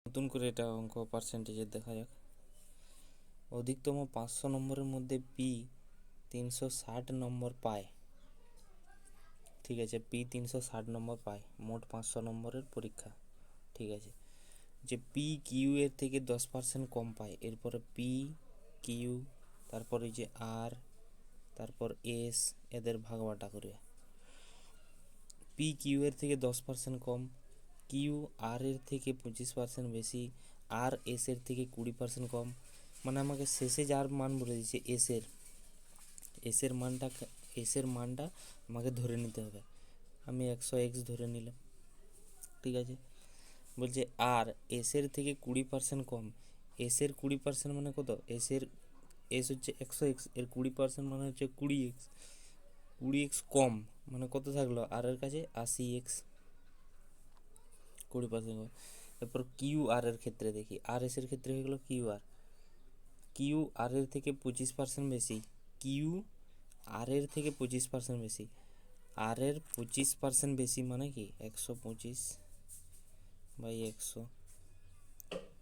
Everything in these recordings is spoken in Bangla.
নতুন করে এটা অঙ্ক পার্সেন্টেজের দেখা যাক। অধিকতম 500 নম্বরের মধ্যে পি 360 নম্বর পায়। ঠিক আছে, পি 360 নম্বর পায়, মোট 500 নম্বরের পরীক্ষা। ঠিক আছে, যে পি কিউ এর থেকে 10% কম পায়, এরপরে পি কিউ, তারপরে যে আর, তারপর এস, এদের ভাগাভাগি করে। পি কিউ এর থেকে 10% কম, কিউ আর এর থেকে 25% বেশি, আর এস এর থেকে 20% কম। মানে আমাকে শেষে যার মান বলে দিচ্ছে এসের মানটা আমাকে ধরে নিতে হবে। আমি 100x ধরে নিলাম। ঠিক আছে, বলছে আর এসের থেকে 20% কম। এসের 20% মানে কত? এস হচ্ছে 100x, এর 20% মানে হচ্ছে 20x। 20x কম মানে কত থাকলো আর এর কাছে? 80x। 20% কম। এরপর কিউ আর এর ক্ষেত্রে দেখি, আর এস এর ক্ষেত্রে হয়ে গেলো কিউ আর এর থেকে 25% বেশি। কিউ আর এর থেকে 25% বেশি। আর এর 25% বেশি মানে কি 125/100,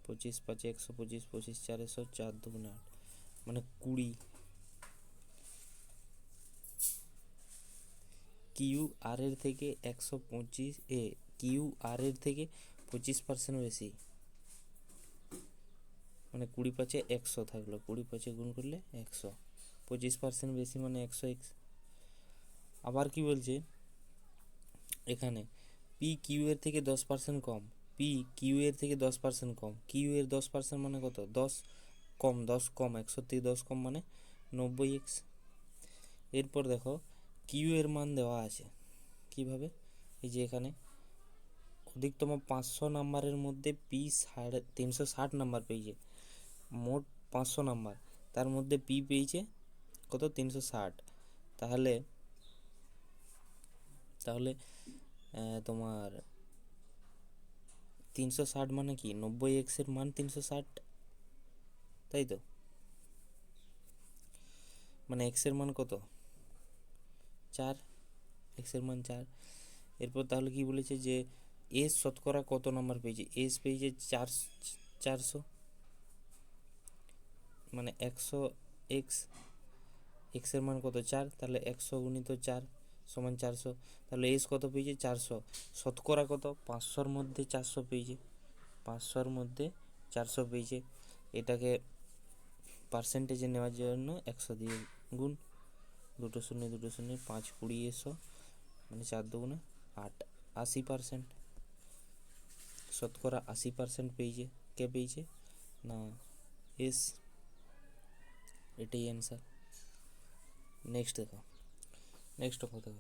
25 5 125, 25 4 100, 4 2 8 মানে 20। কিউ আর এর থেকে 125 কিউ আর এর থেকে 25% বেশি মানে 20 5 100 থাকলো, 20 5 গুণ করলে 100। 25% বেশি মানে 100x। আবার কি বলছে এখানে, পি কিউ এর থেকে 10% কম। পি কিউ এর থেকে 10% কম, কিউ এর 10% মানে কত? 10 কম, 10 কম, 100 থেকে 10 কম মানে 90x। এরপর দেখো কিউ এর মান দেওয়া আছে কিভাবে, এই যে এখানে অধিকতম 500 নাম্বারের মধ্যে পি 360 নাম্বার পেয়েছে। মোট 500 নাম্বার, তার মধ্যে পি পেয়েছে কত? 360। তাহলে তোমার 360 মানে কি 90x এর মান 360, তাই তো? মানে x এর মান কত? 4, x এর মান 4। এরপর তাহলে কি বলেছে যে এস শতকরা কত নাম্বার পেয়েছে? এস পেয়েছে 400, মানে 100x, এক্স এর মান কত? 4, তাহলে 100 গুণিত 4 সমান 400। তাহলে এস কত পেয়েছে? 400। শতকরা কত? 500-র মধ্যে 400 পেয়েছে, 500-র মধ্যে 400 পেয়েছে। এটাকে পার্সেন্টেজে নেওয়ার জন্য 100 দিয়ে গুণ, 2 শূন্য 2 শূন্য 5 20 100 মানে 4 2 8, 80%। শতকরা 80% পেয়েছে। কে পেয়েছে? না, এস। এটাই অ্যান্সার। নেক্সট কথা,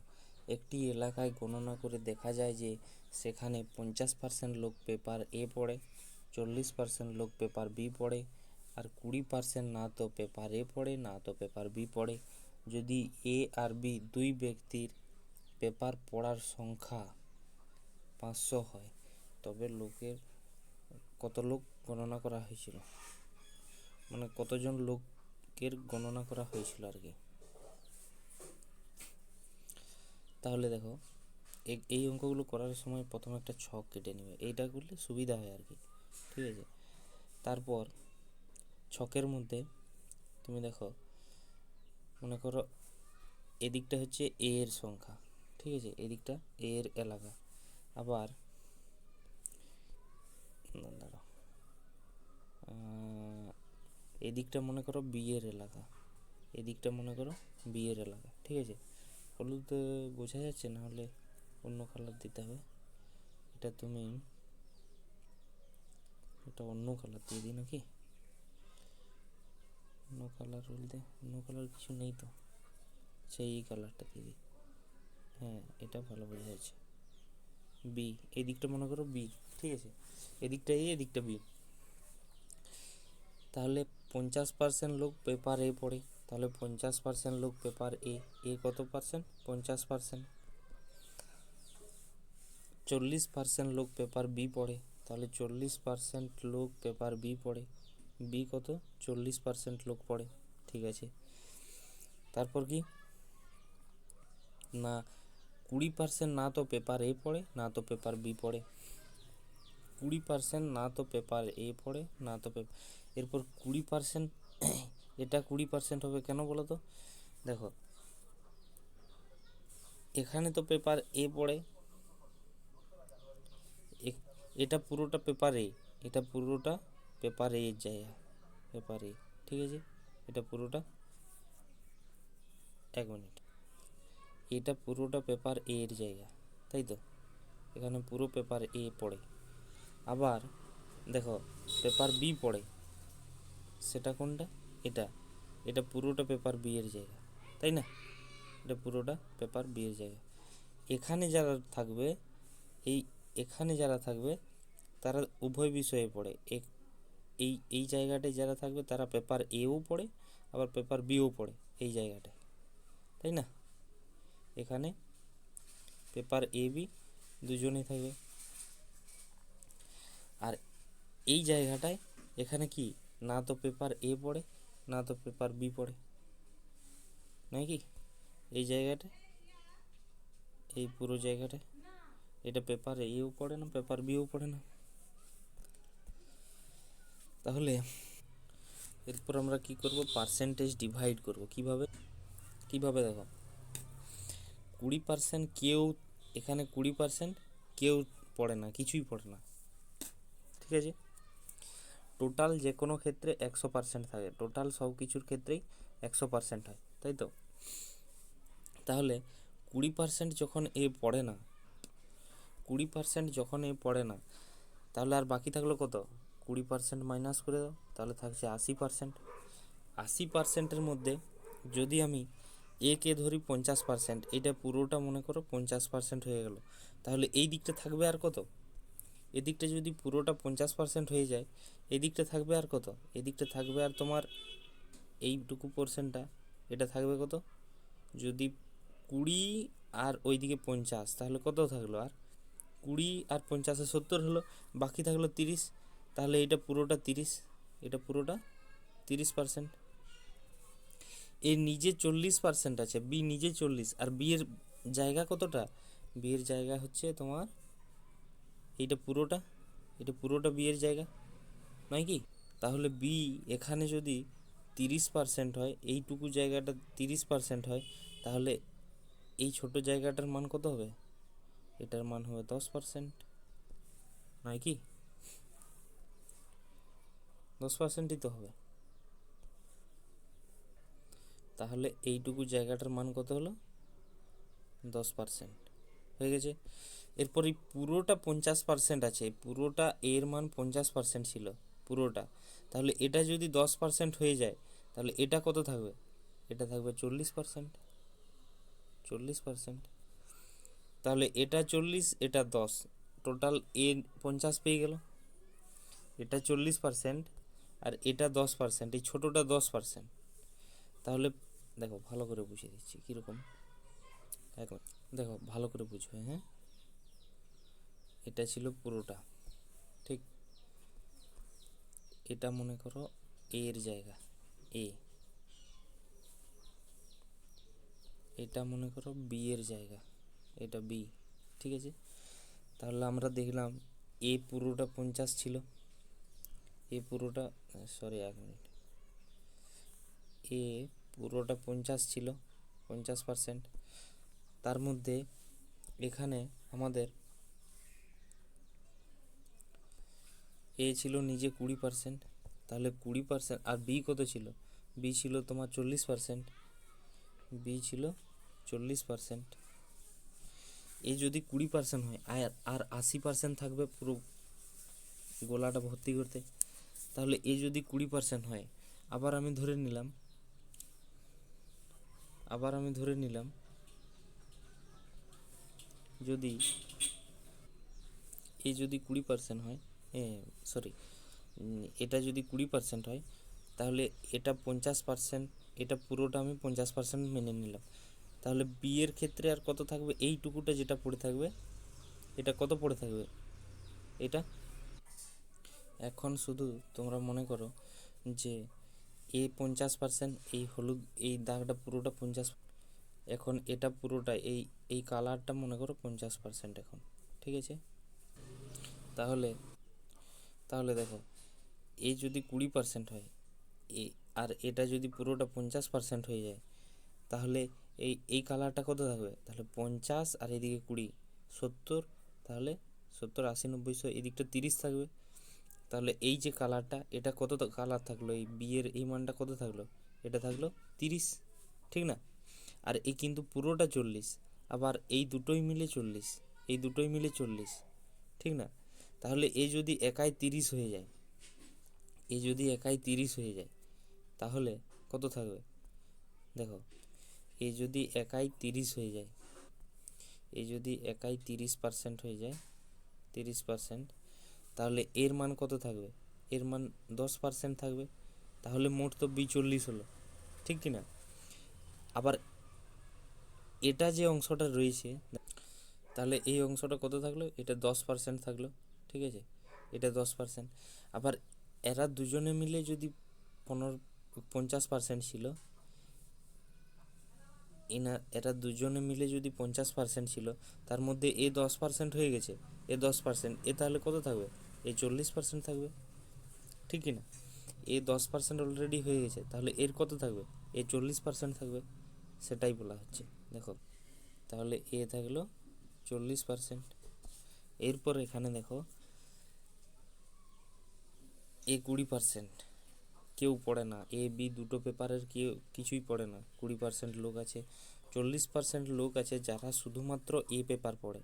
একটি এলাকায় গণনা করে দেখা যায় যে সেখানে 50% লোক পেপার এ পড়ে, 40% লোক পেপার বি পড়ে, আর 20% না তো পেপার এ পড়ে না তো পেপার বি পড়ে। যদি এ আর বি দুই ব্যক্তির পেপার পড়ার সংখ্যা 500 হয়, তবে কত লোক গণনা করা হয়েছিল, মানে কতজন লোকের গণনা করা হয়েছিল আর কি। তাহলে দেখো এই অঙ্কগুলো করার সময় প্রথমে একটা ছক কেটে নেবে, এইটা করলে সুবিধা হয় আর কি। ঠিক আছে, তারপর ছকের মধ্যে তুমি দেখো, মনে করো এদিকটা হচ্ছে এ এর সংখ্যা, ঠিক আছে, এদিকটা এ এর এলাকা। আবার দাঁড়াও, এদিকটা মনে করো বি এর এলাকা, এদিকটা মনে করো বি এর এলাকা। ঠিক আছে, হলুদ বোঝা যাচ্ছে না, হলে অন্য কালার দিতে হবে। এটা অন্য কালার দিয়ে দিই নাকি? অন্য কালার বলতে অন্য কালার কিছু নেই তো, সেই কালারটা দিয়ে দিই। হ্যাঁ, এটা ভালো বোঝা যাচ্ছে। বি, এই দিকটা মনে করো বি, ঠিক আছে, এদিকটা এ, এদিকটা বি। তাহলে 50% লোক পেপার এ পড়ে, তাহলে 50% লোক পেপার এ কত পার্সেন্ট? 50%। 40% লোক পেপার বি পড়ে, তাহলে 40% লোক পেপার বি পড়ে। বি কত? 40% লোক পড়ে। ঠিক আছে, তারপর কি না 20% না তো পেপার এ পড়ে না তো পেপার বি পড়ে। 20% না তো পেপার এ পড়ে না তো পেপার, এরপর 20% এটা 20% হবে কেন বলো তো? দেখো এখানে তো পেপার এ পড়ে, এটা পুরোটা পেপার এ, এটা পুরোটা পেপার এর জায়গা, পেপার এ, ঠিক আছে? এটা পুরোটা, এক মিনিট, এটা পুরোটা পেপার এ এর জায়গা, তাই তো? এখানে পুরো পেপার এ পড়ে। আবার দেখো পেপার বি পড়ে, সেটা কোনটা? এটা, এটা পুরোটা পেপার বি এর জায়গা, তাই না? এটা পুরোটা পেপার বি এর জায়গা। এখানে যারা থাকবে, এই এখানে যারা থাকবে তারা উভয় বিষয়ে পড়ে, এই এই জায়গাটায় যারা থাকবে তারা পেপার এও পড়ে আবার পেপার বিও পড়ে এই জায়গাটায়, তাই না? এখানে পেপার এ বি দুজনেই থাকবে। আর এই জায়গাটায় এখানে কি, না তো পেপার এ পড়ে না তো পেপার বি পড়ে, নয় কি? এই জায়গাটা, এই পুরো জায়গাটা, এটা পেপার এও পড়ে না পেপার বিও পড়ে না। তাহলে এরপর আমরা কি করব? পার্সেন্টেজ ডিভাইড করব। কিভাবে? কিভাবে দেখো, 20% কেউ, এখানে 20% কেউ পড়ে না, কিছুই পড়ে না, ঠিক আছে? টোটাল যে কোনো ক্ষেত্রে 100% থাকে, টোটাল সব কিছুর ক্ষেত্রেই 100% হয়, তাই তো? তাহলে 20% যখন এ পড়ে না, 20% যখন এ পড়ে না, তাহলে আর বাকি থাকলো কত? 20% মাইনাস করে দাও, তাহলে থাকছে 80%। 80%-এর মধ্যে যদি আমি এ কে ধরি 50%, এটা পুরোটা মনে করো 50% হয়ে গেল, তাহলে এই দিকটা থাকবে আর কত? এদিকটা যদি পুরোটা 50% হয়ে যায়, এদিকটা থাকবে আর কত? এদিকটা থাকবে আর তোমার এইটুকু পোর্শনটা, এটা থাকবে কত? যদি 20 আর ওইদিকে 50, তাহলে কত থাকলো? আর 20 আর 50-এ 70 হলো, বাকি থাকলো 30, তাহলে এটা পুরোটা 30, এটা পুরোটা 30%। এর নিজে 40% আছে, বি নিজে 40, আর বি এর জায়গা কতটা? বি এর জায়গা হচ্ছে তোমার এইটা পুরোটা, এটা পুরোটা বি এর জায়গা, নয় কি? তাহলে বি এখানে যদি 30% হয়, এইটুকু জায়গাটা 30% হয়, তাহলে এই ছোট জায়গাটার মান কত হবে? এটার মান হবে 10%, নয় কি? 10%ই তো হবে। তাহলে এইটুকু জায়গাটার মান কত হলো? 10% হয়ে গেছে। এরপর এই পুরোটা 50% আছে, পুরোটা এর মান 50% ছিল পুরোটা, তাহলে এটা যদি 10% হয়ে যায়, তাহলে এটা কত থাকবে? এটা থাকবে 40%, 40%। তাহলে এটা 40, এটা 10, টোটাল এ 50 পেয়ে গেল, এটা 40% আর এটা 10%, এই ছোটোটা 10%। তাহলে দেখো ভালো করে বুঝিয়ে দিচ্ছি কীরকম, এখন দেখো ভালো করে বুঝবে, হ্যাঁ? এটা ছিল পুরোটা, ঠিক? এটা মনে করো এর জায়গা এ, এটা মনে করো বি এর জায়গা, এটা বি, ঠিক আছে? তাহলে আমরা দেখলাম এ পুরোটা 50 ছিল, এ পুরোটা, সরি 1 মিনিট, এ পুরোটা 50 ছিল, 50%। তার মধ্যে এখানে আমাদের এ ছিল নিজে 20%, তাহলে 20%, আর বি কত ছিল? বি ছিল তোমার 40%, বি ছিল 40%। এ যদি 20% হয় আর 80% থাকবে পুরো গোলাটা ভর্তি করতে, তাহলে এ যদি 20% হয়, আবার আমি ধরে নিলাম, যদি এ যদি 20% হয়, সরি, এটা যদি 20% হয়, তাহলে এটা 50%, এটা পুরোটা আমি 50% মেনে নিলাম, তাহলে বি এর ক্ষেত্রে আর কত থাকবে? এইটুকুটা যেটা পড়ে থাকবে, এটা কত পড়ে থাকবে? এটা এখন শুধু তোমরা মনে করো যে এ 50%, এই হলুদ এই দাগটা পুরোটা 50, এখন এটা পুরোটা এই কালারটা মনে করো 50% এখন, ঠিক আছে? তাহলে তাহলে দেখো এ যদি 20% হয় এ, আর এটা যদি পুরোটা 50% হয়ে যায়, তাহলে এই কালারটা কত থাকবে? তাহলে 50 আর এদিকে 20, 70। তাহলে 70, 80, 90, 100, এদিকটা 30 থাকবে। তাহলে এই যে কালারটা, এটা কত কালার থাকলো? এই বিয়ের এই মানটা কত থাকলো? এটা থাকলো 30, ঠিক না? আর এই কিন্তু পুরোটা 40, আবার এই দুটোই মিলে 40, এই দুটোই মিলে 40, ঠিক না? তাহলে এ যদি একাই 30 হয়ে যায়, এ যদি একাই 30 হয়ে যায়, তাহলে কত থাকবে? দেখো এ যদি একাই 30 হয়ে যায়, এ যদি একাই 30% হয়ে যায়, 30%, তাহলে এর মান কত থাকবে? এর মান 10% থাকবে। তাহলে মোট তো 40 হলো, ঠিক কি না? আবার এটা যে অংশটা রয়েছে, তাহলে এই অংশটা কত থাকলো? এটা 10% থাকলো, ঠিক আছে? এটা 10%। আবার এরা দুজনে মিলে যদি 50% ছিল, এরা দুজনে মিলে যদি 50% ছিল, তার মধ্যে এ 10% হয়ে গেছে, এ 10%, এ তাহলে কত থাকবে? এ 40% থাকবে, ঠিক কি না? এ 10% অলরেডি হয়ে গেছে, তাহলে এর কত থাকবে? এ 40% থাকবে, সেটাই বলা হচ্ছে। দেখো তাহলে এ থাকলো 40%। এরপর এখানে দেখো এ 20%, কেউ পড়ে না, এ বি দুটো পেপারের কেউ কিছুই পড়ে না, 20% লোক আছে। 40% লোক আছে যারা শুধুমাত্র এ পেপার পড়ে,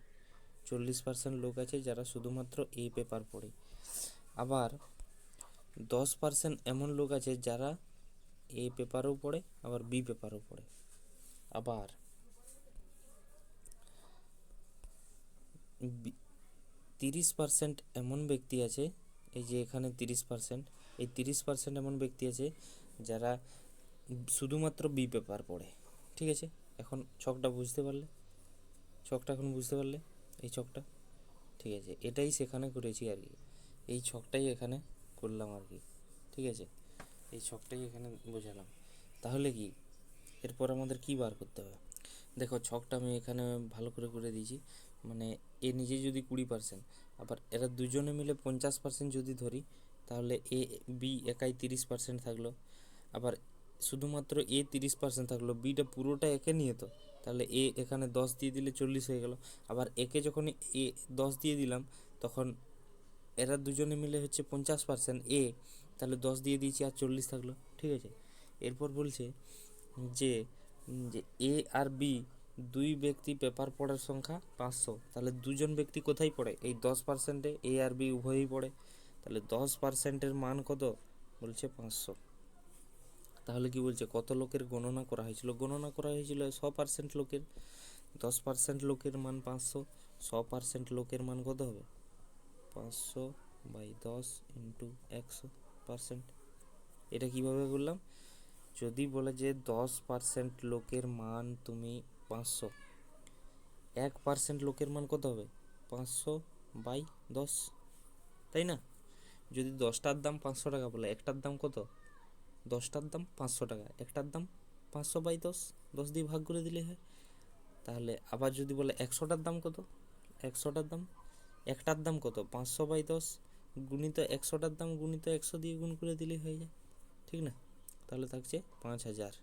40% লোক আছে যারা শুধুমাত্র এ পেপার পড়ে। আবার 10% এমন লোক আছে যারা এ পেপারও পড়ে, আবার বি পেপারও পড়ে। আবার 30% এমন ব্যক্তি আছে, এই যে এখানে 30%, এই 30% এমন ব্যক্তি আছে যারা শুধুমাত্র বি পেপার পড়ে, ঠিক আছে? এখন ছকটা বুঝতে পারলে? ছকটা এখন বুঝতে পারলে? এই ছকটা, ঠিক আছে? এটাই সেখানে করেছি আর কি, এই ছকটাই এখানে করলাম আর কি, ঠিক আছে? এই ছকটাই এখানে বোঝালাম। তাহলে কি এরপর আমাদের কি বার করতে হবে? দেখো ছকটা আমি এখানে ভালো করে করে দিয়েছি। মানে এ নিজে যদি 20%, আবার এরা দুজনে মিলে 50% যদি ধরি, তাহলে এ বি একাই 30% থাকলো। আবার শুধুমাত্র এ 30% থাকলো, বিটা পুরোটা একে নিয়ে, তো তাহলে এ এখানে 10 দিয়ে দিলে 40 হয়ে গেল। আবার একে যখন এ 10 দিয়ে দিলাম, তখন এরা দুজনে মিলে হচ্ছে 50% এ, তাহলে 10 দিয়ে দিয়েছি আর 40 থাকলো, ঠিক আছে? এরপর বলছে যে যে এ আর বি দুই ব্যক্তি পেপার পড়ার সংখ্যা 500, তাহলে দুজন ব্যক্তি কোথায় পড়ে? এই 10%-এ এ আর বি উভয়ই পড়ে। তাহলে 10%-এর মান কত? বলছে 500। তাহলে কি বলছে? কত লোকের গণনা করা হয়েছিল? গণনা করা হয়েছিল 100% লোকের। 10% লোকের মান 500, 100% লোকের মান কত হবে? 500/10 ইন্টু 100%। এটা কিভাবে করলাম? যদি বলে যে 10% লোকের মান তুমি 500, 1% লোকের মান কত হবে? 500/10, তাই না? যদি 10টার দাম 500 টাকা বলে, একটার দাম কত? 10টার দাম 500 টাকা, একটার দাম 500/10, 10 দিয়ে ভাগ করে দিলে হয়। তাহলে আবার যদি বলে 100টার দাম কত? 100টার দাম, একটার দাম কত? 500/10 গুণিত 100টার দাম গুণিত 100 দিয়ে গুণ করে দিলেই হয়ে যায়, ঠিক না? তাহলে থাকছে 5000,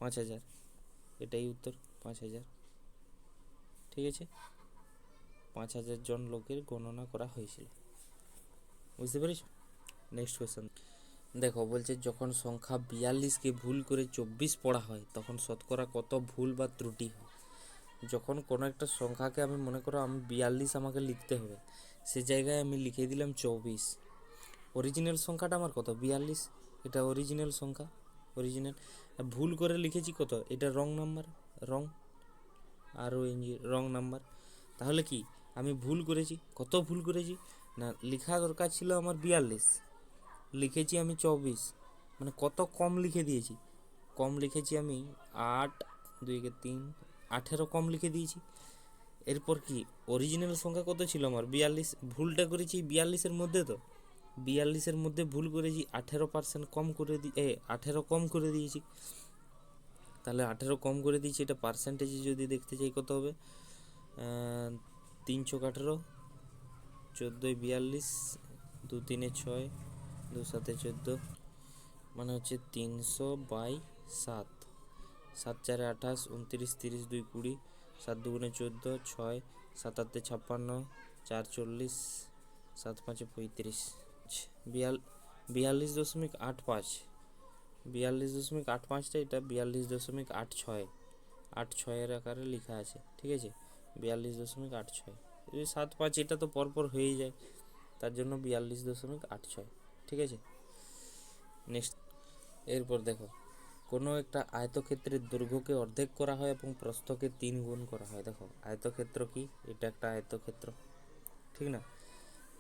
5000, এটাই উত্তর, 5000, ঠিক আছে? 5000 জন লোকের গণনা করা হয়েছিল, বুঝতে পেরেছ? নেক্সট কোয়েশ্চেন দেখো, বলছে যখন সংখ্যা 42কে ভুল করে 24 পড়া হয়, তখন শতকরা কত ভুল বা ত্রুটি হয়? যখন কোনো একটা সংখ্যাকে আমি মনে করো আমি 42 আমাকে লিখতে হবে, সে জায়গায় আমি লিখে দিলাম 24। অরিজিনাল সংখ্যাটা আমার কত? 42, এটা অরিজিনাল সংখ্যা, অরিজিনাল। ভুল করে লিখেছি কত? এটা রং নাম্বার, রং, আর রং নাম্বার। তাহলে কি আমি ভুল করেছি? কত ভুল করেছি? না, লেখা দরকার ছিল আমার 42, লিখেছি আমি 24, মানে কত কম লিখে দিয়েছি? কম লিখেছি আমি 8, 2 × 3, 18 কম লিখে দিয়েছি। এরপর কি অরিজিনাল সংখ্যা কত ছিল আমার? 42, ভুলটা করেছি 42-এর মধ্যে, তো 42-এর মধ্যে ভুল করেছি, 18% কম করে 18 কম করে দিয়েছি। তাহলে 18 কম করে দিয়েছি, এটা পার্সেন্টেজে যদি দেখতে চাই কত হবে? 3 × 18, 14 × 42, 2 3 6, 2 7 14, মানে হচ্ছে 300/7, 7 4 28, 29 30 2 20, 7 2 14, 6 7 8 56, 4 40, 7 5 35, 42.85, 42.85টা এটা 42.86, 86-এর আকারে লেখা আছে, ঠিক আছে, 42.86। এই 7 5 এটা তো পরপর হয়েই যায়, তার জন্য 42.86, ঠিক আছে। নেক্সট, এরপর দেখো, কোনো একটা আয়তক্ষেত্রের দৈর্ঘ্যকে অর্ধেক করা হয় এবং প্রস্থকে 3 গুণ করা হয়। দেখো আয়তক্ষেত্র কি, এটা একটা আয়তক্ষেত্র, ঠিক না,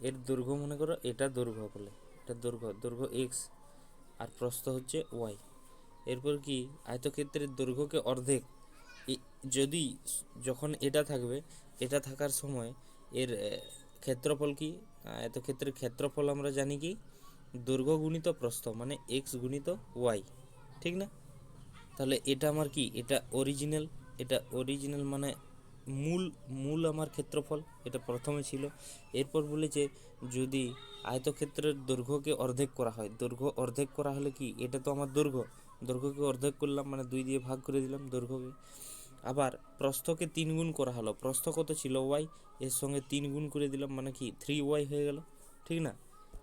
এর দৈর্ঘ্য মনে করো এটা দৈর্ঘ্য বলে, এটা দৈর্ঘ্য এক্স আর প্রস্থ হচ্ছে ওয়াই। এরপর কি আয়তক্ষেত্রের দৈর্ঘ্যকে অর্ধেক, যদি যখন এটা থাকবে, এটা থাকার সময় এর ক্ষেত্রফল কি, আয়তক্ষেত্রের ক্ষেত্রফল আমরা জানি কি দৈর্ঘ্য গুণিত প্রস্থ, মানে এক্স গুণিত ওয়াই, ঠিক না। তাহলে এটা আমার কি, এটা অরিজিনাল মানে মূল আমার ক্ষেত্রফল, এটা প্রথমে ছিল। এরপর বলেছে যদি আয়তক্ষেত্রের দৈর্ঘ্যকে অর্ধেক করা হয়, দৈর্ঘ্য অর্ধেক করা হলে কি, এটা তো আমার দৈর্ঘ্যকে অর্ধেক করলাম মানে 2 দিয়ে ভাগ করে দিলাম দৈর্ঘ্যকে। আবার প্রস্থকে 3 গুণ করা হলো, প্রস্থ কত ছিল ওয়াই, এর সঙ্গে 3 গুণ করে দিলাম মানে কি 3y হয়ে গেল, ঠিক না।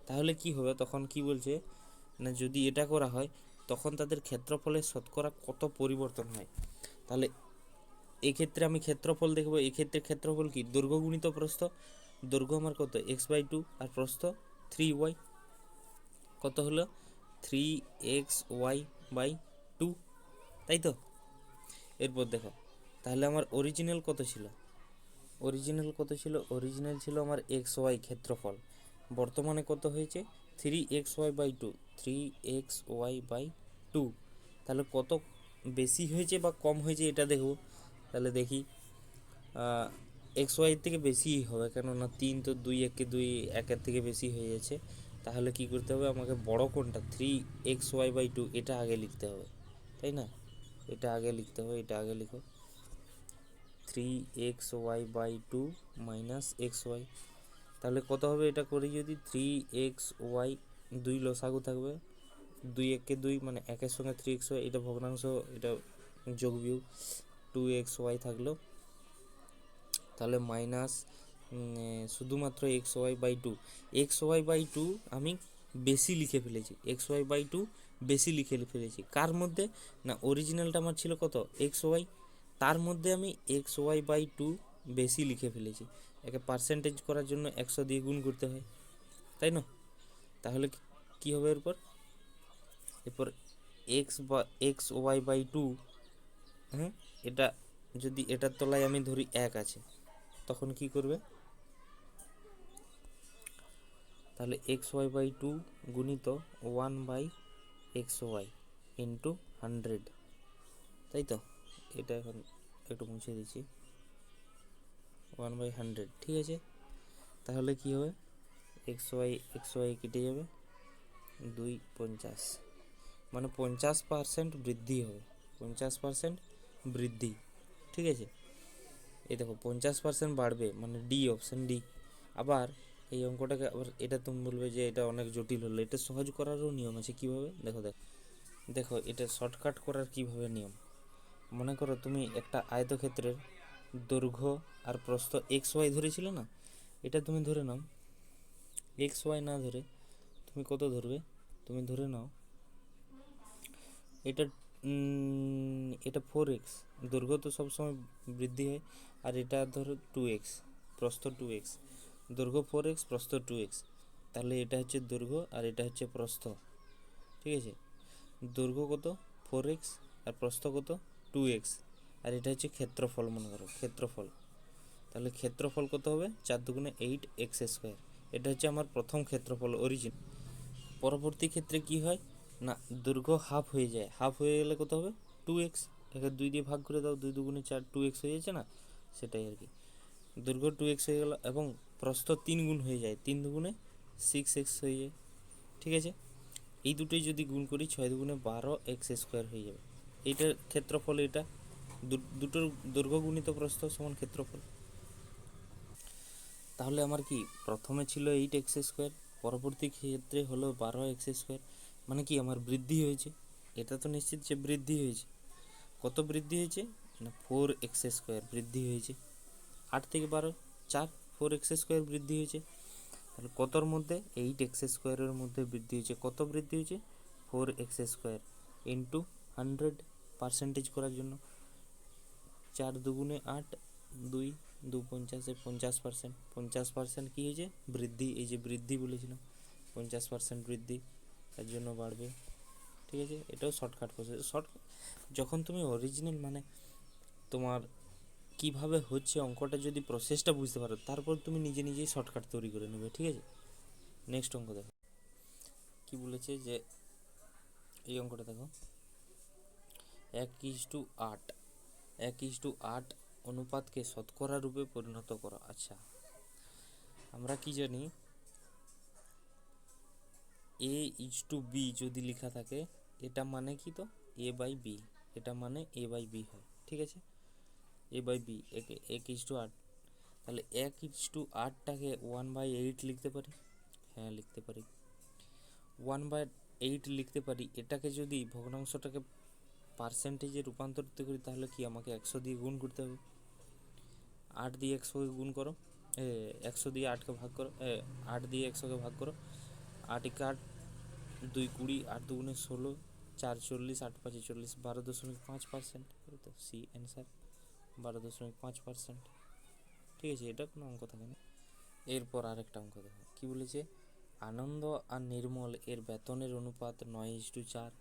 তাহলে কি হবে, তখন কি বলছে না, যদি এটা করা হয় তখন তাদের ক্ষেত্রফলের শতকরা কত পরিবর্তন হয়। তাহলে এক্ষেত্রে আমি ক্ষেত্রফল দেখব, এক্ষেত্রে ক্ষেত্রফল কি দৈর্ঘ্য গুণিত প্রস্থ, দৈর্ঘ্য আমার কত x/2 আর প্রস্থ 3y, কত হলো 3xy/2, তাই তো। এরপর দেখো, তাহলে আমার অরিজিনাল কত ছিল, অরিজিনাল ছিল আমার xy ক্ষেত্রফল, বর্তমানে কত হয়েছে 3xy/2, 3xy/2। তাহলে কত বেশি হয়েছে বা কম হয়েছে এটা দেখব। তাহলে দেখি xy এর থেকে বেশিই হবে, কেননা 3 তো 2 একে 2 1-এর থেকে বেশি হয়ে যাচ্ছে। তাহলে কি করতে হবে, আমাকে বড় কোনটা 3xy/2 এটা আগে লিখতে হবে, তাই না, এটা আগে লিখতে হবে, এটা আগে লিখো 3xy/2 মাইনাস xy। তাহলে কত হবে, এটা করি যদি 3xy, 2 লসাগু থাকবে, 2 একে 2 মানে 1-এর সঙ্গে 3xy, এটা ভগ্নাংশ, এটা যোগ বিয়োগ 2xy থাকলো, তাহলে মাইনাস শুধুমাত্র xy/2 আমি বেশি লিখে ফেলেছি, xy/2 বেশি লিখে ফেলেছি, কার মধ্যে না, অরিজিনালটা আমার ছিল কত xy, তার মধ্যে আমি xy/2 বেশি লিখে ফেলেছি। একে পার্সেন্টেজ করার জন্য 100 দিয়ে গুণ করতে হয়, তাই না। তাহলে কি হবে এরপর xy/2, হ্যাঁ, এটা যদি এটার তলায় আমি ধরি 1 আছে, তখন কি করবে, তাহলে xy/2 গুণিত 1/xy ইন্টু 100, তাই তো। এটা এখন একটু মুছে দিচ্ছি, 1/100, ঠিক আছে। তাহলে কি হবে, xy কেটে যাবে, 2 50, মানে 50% বৃদ্ধি হবে, 50% বৃদ্ধি, ঠিক আছে। এই দেখো 50% বাড়বে, মানে ডি, অপশান ডি। আবার এই অঙ্কটাকে আবার, এটা তুমি বলবে যে এটা অনেক জটিল হলো, এটা সহজ করারও নিয়ম আছে, কীভাবে দেখো এটা শর্টকাট করার কীভাবে নিয়ম। মনে করো তুমি একটা আয়তক্ষেত্রের দৈর্ঘ্য আর প্রস্থ xy ধরেছিল না, এটা তুমি ধরে নাও xy না ধরে তুমি কত ধরবে, তুমি ধরে নাও এটা এটা 4x, দৈর্ঘ্য তো সবসময় বৃদ্ধি হয়, আর এটা ধরো 2x, প্রস্থ 2x, দৈর্ঘ্য 4x, প্রস্থ 2x, তাহলে এটা হচ্ছে দৈর্ঘ্য আর এটা হচ্ছে প্রস্থ, ঠিক আছে। দৈর্ঘ্য কত 4x আর প্রস্থ কত 2x, আর এটা হচ্ছে ক্ষেত্রফল, মনে করো ক্ষেত্রফল। তাহলে ক্ষেত্রফল কত হবে, 4 দুগুণে 8x², এটা হচ্ছে আমার প্রথম ক্ষেত্রফল অরিজিন। পরবর্তী ক্ষেত্রে কি হয় না, দৈর্ঘ্য হাফ হয়ে যায়, হাফ হয়ে গেলে কত হবে 2x, একে 2 দিয়ে ভাগ করে দাও, 2 দুগুণে 4, 2x হয়ে যাচ্ছে না, সেটাই আর কি। দৈর্ঘ্য 2x হয়ে গেল এবং প্রস্থ 3 গুণ হয়ে যায়, 3 দুগুণে 6x হয়ে যায়, ঠিক আছে। এই দুটোই যদি গুণ করি 6 দুগুণে 12x² হয়ে যাবে, এইটার ক্ষেত্রফল, এটা দুটোর দৈর্ঘ্য গুণিত প্রস্থ সমান ক্ষেত্রফল। তাহলে আমার কি প্রথমে ছিল 8x², পরবর্তী ক্ষেত্রে হলো 12x², মানে কি আমার বৃদ্ধি হয়েছে, এটা তো নিশ্চিত যে বৃদ্ধি হয়েছে। কত বৃদ্ধি হয়েছে না 4x² বৃদ্ধি হয়েছে। 8 থেকে 12 4, 4x² বৃদ্ধি হয়েছে। তাহলে কতর মধ্যে 8x² মধ্যে বৃদ্ধি হয়েছে। কত বৃদ্ধি হয়েছে 4x² ইন্টু 100 পার্সেন্টেজ করার জন্য 4 দুগুণে 8, 2 2 50, 50%। 50% কী হয়েছে বৃদ্ধি, এই যে বৃদ্ধি বলেছিলাম 50% বৃদ্ধি, তার জন্য বাড়বে। ঠিক আছে, এটাও শর্টকাট প্রসেস। যখন তুমি অরিজিনাল মানে তোমার কিভাবে হচ্ছে অঙ্কটা যদি প্রসেসটা বুঝতে পারো, তারপর তুমি নিজে নিজেই শর্টকাট তৈরি করে নেবে। ঠিক আছে, নেক্সট অঙ্ক দেখো কি বলেছে, যে এই অঙ্কটা দেখো 1:8, 1:8 অনুপাতকে শতকরা রূপে পরিণত করো। আচ্ছা, আমরা কি জানি A:B যদি লেখা থাকে, এটা মানে কি, তো A/B, এটা মানে A/B হয়। ঠিক আছে, A/B 1:8, তাহলে 1:8টাকে 1/8 লিখতে পারি। হ্যাঁ লিখতে পারি, 1/8 লিখতে পারি। এটাকে যদি ভগ্নাংশটাকে পার্সেন্টেজে রূপান্তরিত করি, তাহলে কি আমাকে 100 দিয়ে গুণ করতে হবে। 8 দিয়ে 100কে গুণ করো, 100 দিয়ে 8কে ভাগ করো, 8 দিয়ে 100কে ভাগ করো। 8 × 8 2 20, 8 দুগুণে 16, 4 40, 8 5 40, 12.5%। তো সি অ্যান্সার 12.5%। ঠিক আছে, এটা কোনো অঙ্ক থাকে না। এরপর আরেকটা অঙ্ক দেখো কি বলেছে, আনন্দ আর নির্মল এর বেতনের অনুপাত 9:4,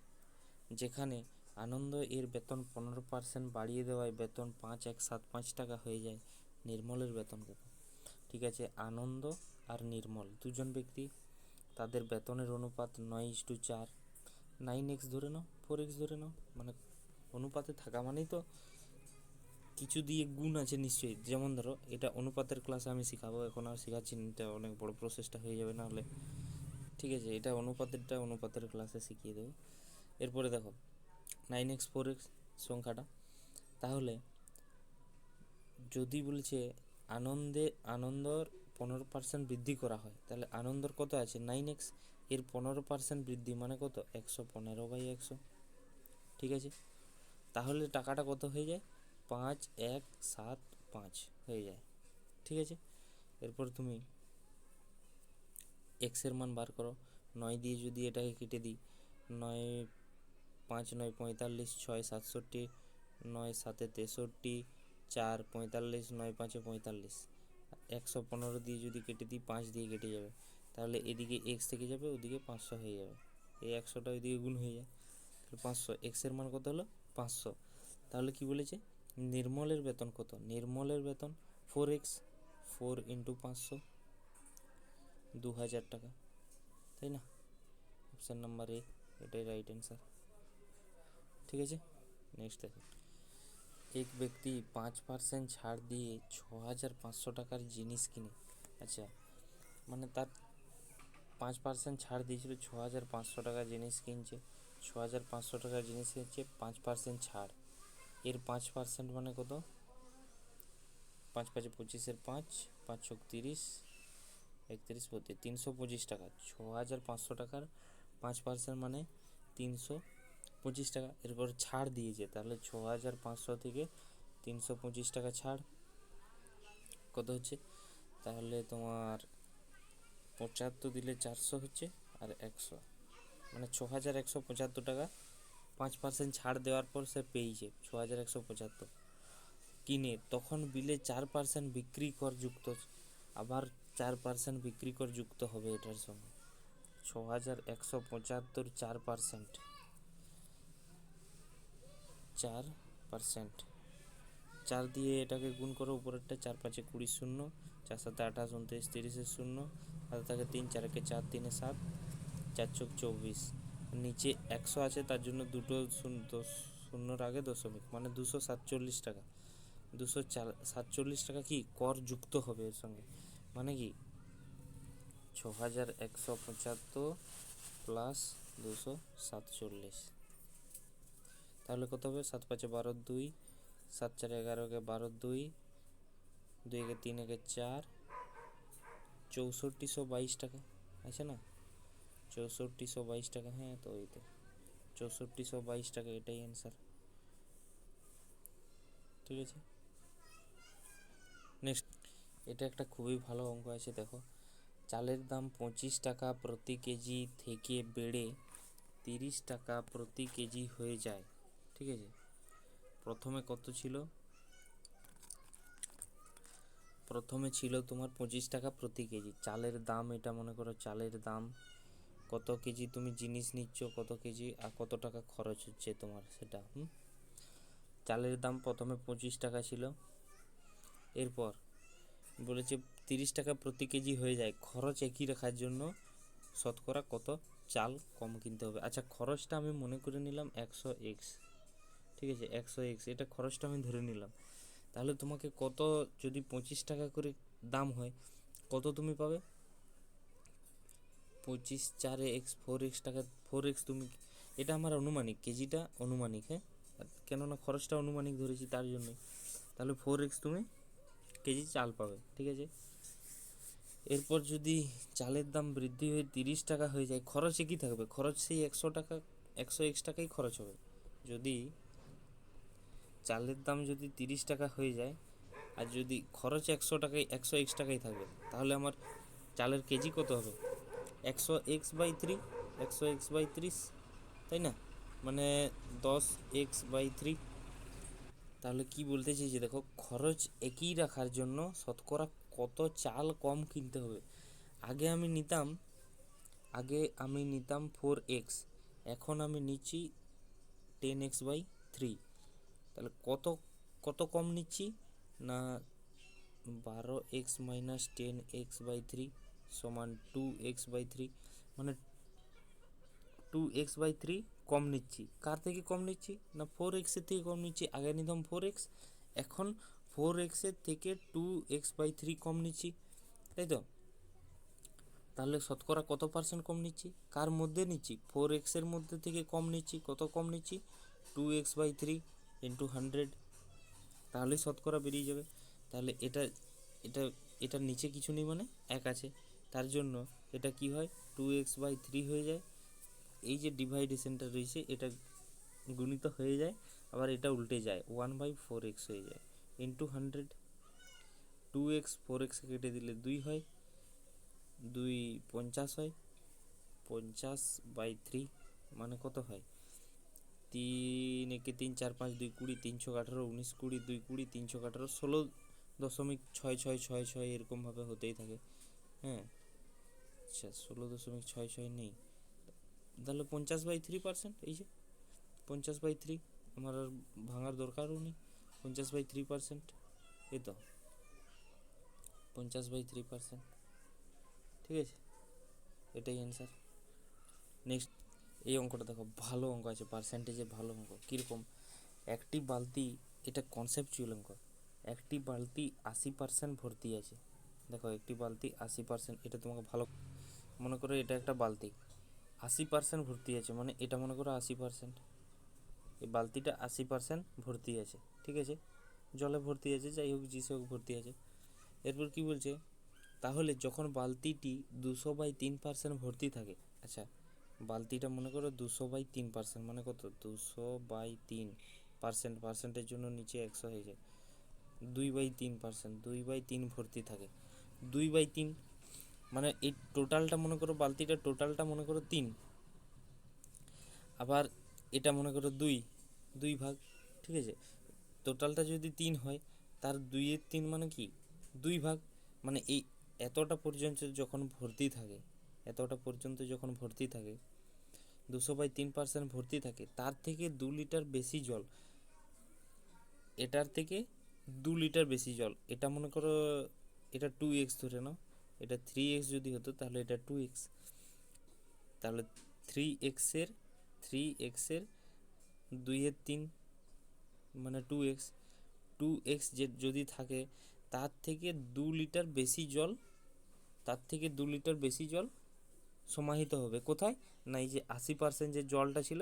যেখানে আনন্দ এর বেতন 15% বাড়িয়ে দেওয়ায় বেতন 5,175 টাকা হয়ে যায়, নির্মলের বেতন কত। ঠিক আছে, আনন্দ আর নির্মল দুজন ব্যক্তি, তাদের বেতনের অনুপাত 9:4, 9x ধরে নাও, 4x ধরে নাও, মানে অনুপাতে থাকা মানেই তো কিছু দিয়ে গুণ আছে নিশ্চয়ই। যেমন ধরো এটা অনুপাতের ক্লাসে আমি শেখাবো, এখন আর শেখাচ্ছি না, এটা অনেক বড় প্রসেসটা হয়ে যাবে না হলে। ঠিক আছে, এটা অনুপাতের ক্লাসে শিখিয়ে দেবো। এরপরে দেখো 9x 4x সংখ্যাটা, তাহলে যদি বলছে আনন্দর 15% বৃদ্ধি করা হয়, তাহলে আনন্দর কত আছে 9x, এর 15% বৃদ্ধি মানে কত 115/100। ঠিক আছে, তাহলে টাকাটা কত হয়ে যায় 5,175 হয়ে যায়। ঠিক আছে, এরপর তুমি এক্সের মান বার করো। 9 দিয়ে যদি এটাকে কেটে দিই, 9 5 9 45, 6 67, 9 7 63, 4 45, 9 5 45, 115 দিয়ে যদি কেটে দিই 5 দিয়ে কেটে যাবে, তাহলে এদিকে এক্স থেকে যাবে, ওদিকে 500 হয়ে যাবে। এই 100টা ওইদিকে গুণ হয়ে যায়, 500। এক্সের মান কত হলো 500। তাহলে কি বলেছে নির্মলের বেতন কত, নির্মলের বেতন 4x, 4 × 500, 2000 টাকা, তাই না? অপশান নাম্বার এ, এটাই রাইট অ্যান্সার। ঠিক আছে, নেক্সট দেখো, এক ব্যক্তি 5% ছাড় দিয়ে 6,500 টাকার জিনিস কিনে। আচ্ছা, মানে তার 5% ছাড় দিয়েছিল, 6,500 টাকার জিনিস কিনছে। 6,500 টাকার জিনিস কিনছে, 5% ছাড়, এর 5% মানে কত, 5 5 25, 5 5 30, 31 32, 325 টাকা। 6,500 টাকার 5% মানে 325 টাকা। এরপর ছাড় দিয়েছে, তাহলে 6,500 থেকে 325 টাকা ছাড় কত হচ্ছে, তাহলে তোমার 75 দিলে 400 হচ্ছে, আর 100 মানে 6,175 টাকা 5% ছাড় দেওয়ার পর সে পেয়েছে 6,175 কিনে। তখন বিলে 4% বিক্রি কর যুক্ত, আবার 4% বিক্রি কর যুক্ত হবে এটার সঙ্গে। 6,175 4%, 4%, 4 দিয়ে এটাকে গুণ করো, উপরেরটা 4 5 20 শূন্য, 4 7 28 29 30 শূন্য, হাতে থাকে 3, 4 4 3 7, 4 24, নিচে 100 আছে, তার জন্য দুটো শূন্যর আগে দশমিক, মানে 247 টাকা। 247 টাকা কি কর যুক্ত হবে এর সঙ্গে, মানে কি 6,175 প্লাস 247, তাহলে কত হবে 7 5 12 2, 7 4 11 12 2, 2 3 4, 6422 টাকা আছে না, 6422 টাকা। হ্যাঁ, তো এই তো 6422 টাকা, এটাই অ্যান্সার। ঠিক আছে, নেক্সট। এটা একটা খুবই ভালো অঙ্ক আছে, দেখো। চালের দাম 25 টাকা প্রতি কেজি থেকে বেড়ে 30 টাকা প্রতি কেজি হয়ে যায়। ঠিক আছে, প্রথমে কত ছিল? প্রথমে ছিল তোমার 25 টাকা প্রতি কেজি চালের দাম। এটা মনে করো চালের দাম, কত কেজি তুমি জিনিস নিচ্ছ, কত কেজি আর কত টাকা খরচ হচ্ছে তোমার, সেটা। চালের দাম প্রথমে 25 টাকা ছিল, এরপর বলেছে 30 টাকা প্রতি কেজি হয়ে যায়। খরচ একই রাখার জন্য শতকরা কত চাল কম কিনতে হবে। আচ্ছা, খরচটা আমি মনে করে নিলাম 100x। ঠিক আছে, 100x, এটা খরচটা আমি ধরে নিলাম। তাহলে তোমাকে কত, যদি 25 টাকা করে দাম হয়, কত তুমি পাবে? 25 4 x 4x টাকা, 4x তুমি, এটা আমার অনুমানিক, কেজিটা অনুমানিক, হ্যাঁ, কেননা খরচটা অনুমানিক ধরেছি তার জন্য। তাহলে 4x তুমি কেজি চাল পাবে। ঠিক আছে, এরপর যদি চালের দাম বৃদ্ধি হয়ে 30 টাকা হয়ে যায়, খরচ একই থাকবে, খরচ সেই 100 টাকা, 100x টাকাই খরচ হবে। যদি চালের দাম যদি 30 টাকা হয়ে যায় আর যদি খরচ 100 টাকায়, 100x টাকাই থাকবে, তাহলে আমার চালের কেজি কত হবে? 100x/3, 100x/30, তাই না? মানে 10x/3। তাহলে কি বলতে চাইছি, দেখো, খরচ একই রাখার জন্য শতকরা কত চাল কম কিনতে হবে। আগে আমি নিতাম 4x, এখন আমি নিচ্ছি 10x/3। তাহলে কত কত কম নিচ্ছি না, 12x - 10x/3 সমান 2x/3, মানে 2x/3 কম নিচ্ছি। কার থেকে কম নিচ্ছি না, 4x এর থেকে কম নিচ্ছি। আগে নিতাম 4x, এখন 4x এর থেকে 2x/3 কম নিচ্ছি, তাই তো? তাহলে শতকরা কত পার্সেন্ট কম নিচ্ছি, কার মধ্যে নিচ্ছি? 4x এর মধ্যে থেকে কম নিচ্ছি। কত কম নিচ্ছি? 2x/3 ইন্টু 100, তাহলে শতকরা বেরিয়ে যাবে। তাহলে এটা এটা এটার নিচে কিছু নেই, মানে 1 আছে, তার জন্য এটা কি হয়, 2x/3 হয়ে যায়। এই যে ডিভাইডেশনটা রয়েছে এটা গুণিত হয়ে যায়, আবার এটা উল্টে যায়, 1/4x হয়ে যায় ইন্টু 100। 2x 4x কেটে দিলে 2 হয়, 2 50 হয়, 50/3 মানে কত হয়? 3 একে 3 4 5 2 20, 318, 19 20 2 20, 318, 16.6666 এরকমভাবে হতেই থাকে। হ্যাঁ, আচ্ছা, 16.66 নেই, তাহলে 50/3%। এই যে 50/3, আমার আর ভাঙার দরকারও নেই, 50/3%, এই তো 50/3%। ঠিক আছে, এটাই অ্যান্সার। নেক্সট, এই অঙ্কটা দেখো, ভালো অঙ্ক আছে, পার্সেন্টেজের ভালো অঙ্ক। কীরকম? একটি বালতি, এটা কনসেপচুয়াল অঙ্ক। একটি বালতি 80% ভর্তি আছে। দেখো, একটি বালতি 80%, এটা তোমাকে ভালো মনে করো, এটা একটা বালতি 80% ভর্তি আছে, মানে এটা মনে করো 80%, এই বালতিটা 80% ভর্তি আছে। ঠিক আছে, জলে ভর্তি আছে, যাই হোক, জিসে হোক, ভর্তি আছে। এরপর কি বলছে, তাহলে যখন বালতিটি 200/3% ভর্তি থাকে। আচ্ছা, বালতিটা মনে করো 200/3%, মানে কত? 200/3%, পার্সেন্টের জন্য নিচে 100 হয়ে যায়। 2/3%, 2/3 ভর্তি থাকে। 2/3 মানে এই টোটালটা মনে করো, বালতিটা টোটালটা মনে করো 3, আবার এটা মনে করো 2 ভাগ। ঠিক আছে, টোটালটা যদি 3 হয়, তার 2/3 মানে কি 2 ভাগ, মানে এই এতটা পর্যন্ত যখন ভর্তি থাকে, এতটা পর্যন্ত যখন ভর্তি থাকে, 200/3% ভর্তি থাকে, তার থেকে 2 লিটার বেশি জল, এটার থেকে 2 লিটার বেশি জল, এটা মনে করো, এটা 2x ধরে নাও, এটা 3x যদি হতো তাহলে এটা 2x, তাহলে 3x এর 2/3 মানে 2x যে যদি থাকে, তার থেকে 2 লিটার বেশি জল, তার থেকে 2 লিটার বেশি জল সমাহিত হবে কোথায় না, এই যে 80% যে জলটা ছিল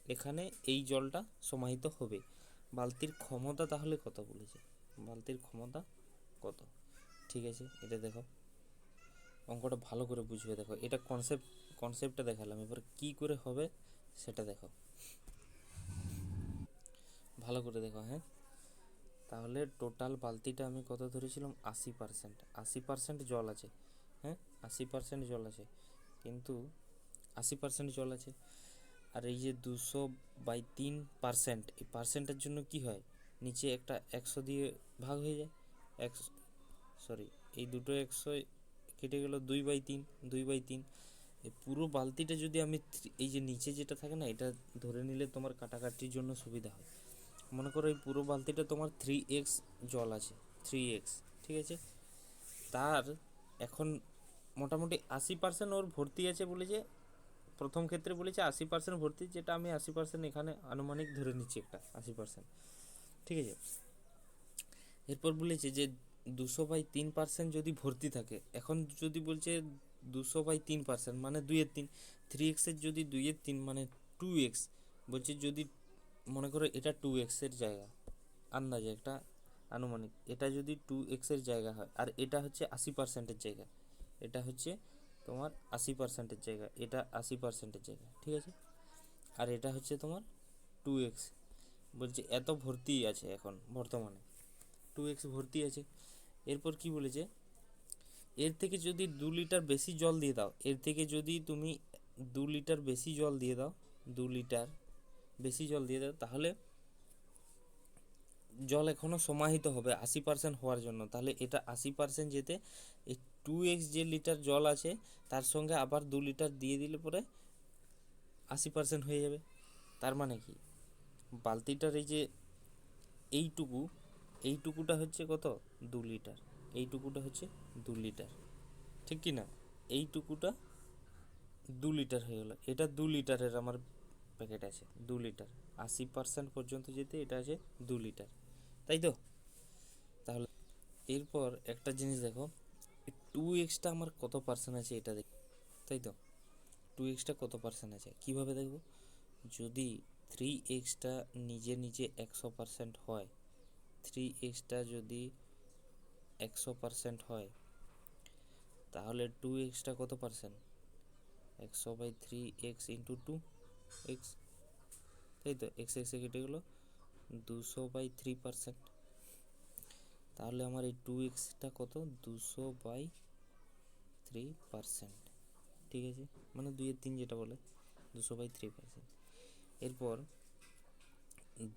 এখানে এই জলটা সমাহিত হবে। বালতির ক্ষমতা তাহলে কত বলেছে, বালতির ক্ষমতা কত? ঠিক আছে, এটা দেখো, অঙ্কটা ভালো করে বুঝবে। দেখো এটা কনসেপ্টটা দেখালাম, এবার কি করে হবে সেটা দেখো, ভালো করে দেখো। হ্যাঁ, তাহলে টোটাল বালতিটা আমি কত ধরেছিলাম, 80%। 80% জল আছে। হ্যাঁ, 80% জল আছে, কিন্তু 80% জল আছে। আর এই যে 200/3%, এই পার্সেন্টের জন্য কি হয়, নিচে একটা 100 দিয়ে ভাগ হয়ে যায়। একশো, সরি, এই দুটো 100 কেটে গেল 2/3, 2/3। এই পুরো বালতিটা যদি আমি এই যে নিচে যেটা থাকে না, এটা ধরে নিলে তোমার কাটাকাটির জন্য সুবিধা হয়। মনে করো এই পুরো বালতিটা তোমার 3x জল আছে, 3x, ঠিক আছে। তার এখন মোটামুটি 80% ওর ভর্তি আছে বলেছে, প্রথম ক্ষেত্রে বলেছে 80% ভর্তি, যেটা আমি 80% এখানে আনুমানিক ধরে নিচ্ছি একটা 80%, ঠিক আছে। এরপর বলেছে যে 200/3% যদি ভর্তি থাকে, এখন যদি বলছে 200/3% মানে 2/3, 3x-এর যদি 2/3 মানে 2x, বলছে যদি মনে করো এটা 2x-এর জায়গা, আন্দাজে একটা আনুমানিক, এটা যদি 2x-এর জায়গা হয়, আর এটা হচ্ছে 80%-এর জায়গা, এটা হচ্ছে তোমার 80%-এর জায়গা, এটা 80%-এর জায়গা, ঠিক আছে। আর এটা হচ্ছে তোমার 2x, বলছে এত ভর্তি আছে এখন বর্তমানে, 2x ভর্তি আছে। এরপর কি বলেছে, এর থেকে যদি 2 লিটার বেশি জল দিয়ে দাও, এর থেকে যদি তুমি 2 লিটার বেশি জল দিয়ে দাও, 2 লিটার বেশি জল দিয়ে দাও, তাহলে জল এখনও সমাহিত হবে 80% হওয়ার জন্য। তাহলে এটা 80% যেতে এই 2x যে লিটার জল আছে তার সঙ্গে আবার 2 লিটার দিয়ে দিলে পরে 80% হয়ে যাবে। তার মানে কি, বালতিটার এই যে এইটুকু, এইটুকুটা হচ্ছে কত, 2 লিটার, এইটুকুটা হচ্ছে 2 লিটার, ঠিক কি না, এইটুকুটা 2 লিটার হয়ে গেল। এটা 2 লিটারের আমার প্যাকেট আছে, 2 লিটার, 80% পর্যন্ত যেতে এটা আছে 2 লিটার, তাই তো। তাহলে এরপর একটা জিনিস দেখো, 2x-টা আমার কত পার্সেন্ট আছে এটা দেখ, তাই তো। 2x-টা কত পার্সেন্ট আছে কীভাবে দেখব, যদি 3x-টা নিজে নিজে 100% হয়, 3x-টা যদি 100% হয়, তাহলে 2x-টা কত পার্সেন্ট, 100/3x ইন্টু 2x, তাই তো। এক্স এক্সে কেটে গেলো 200/3%, তাহলে আমার এই 2x-টা কত, 200/3%, ঠিক আছে, মানে 2/3 যেটা বলে 200/3%। এরপর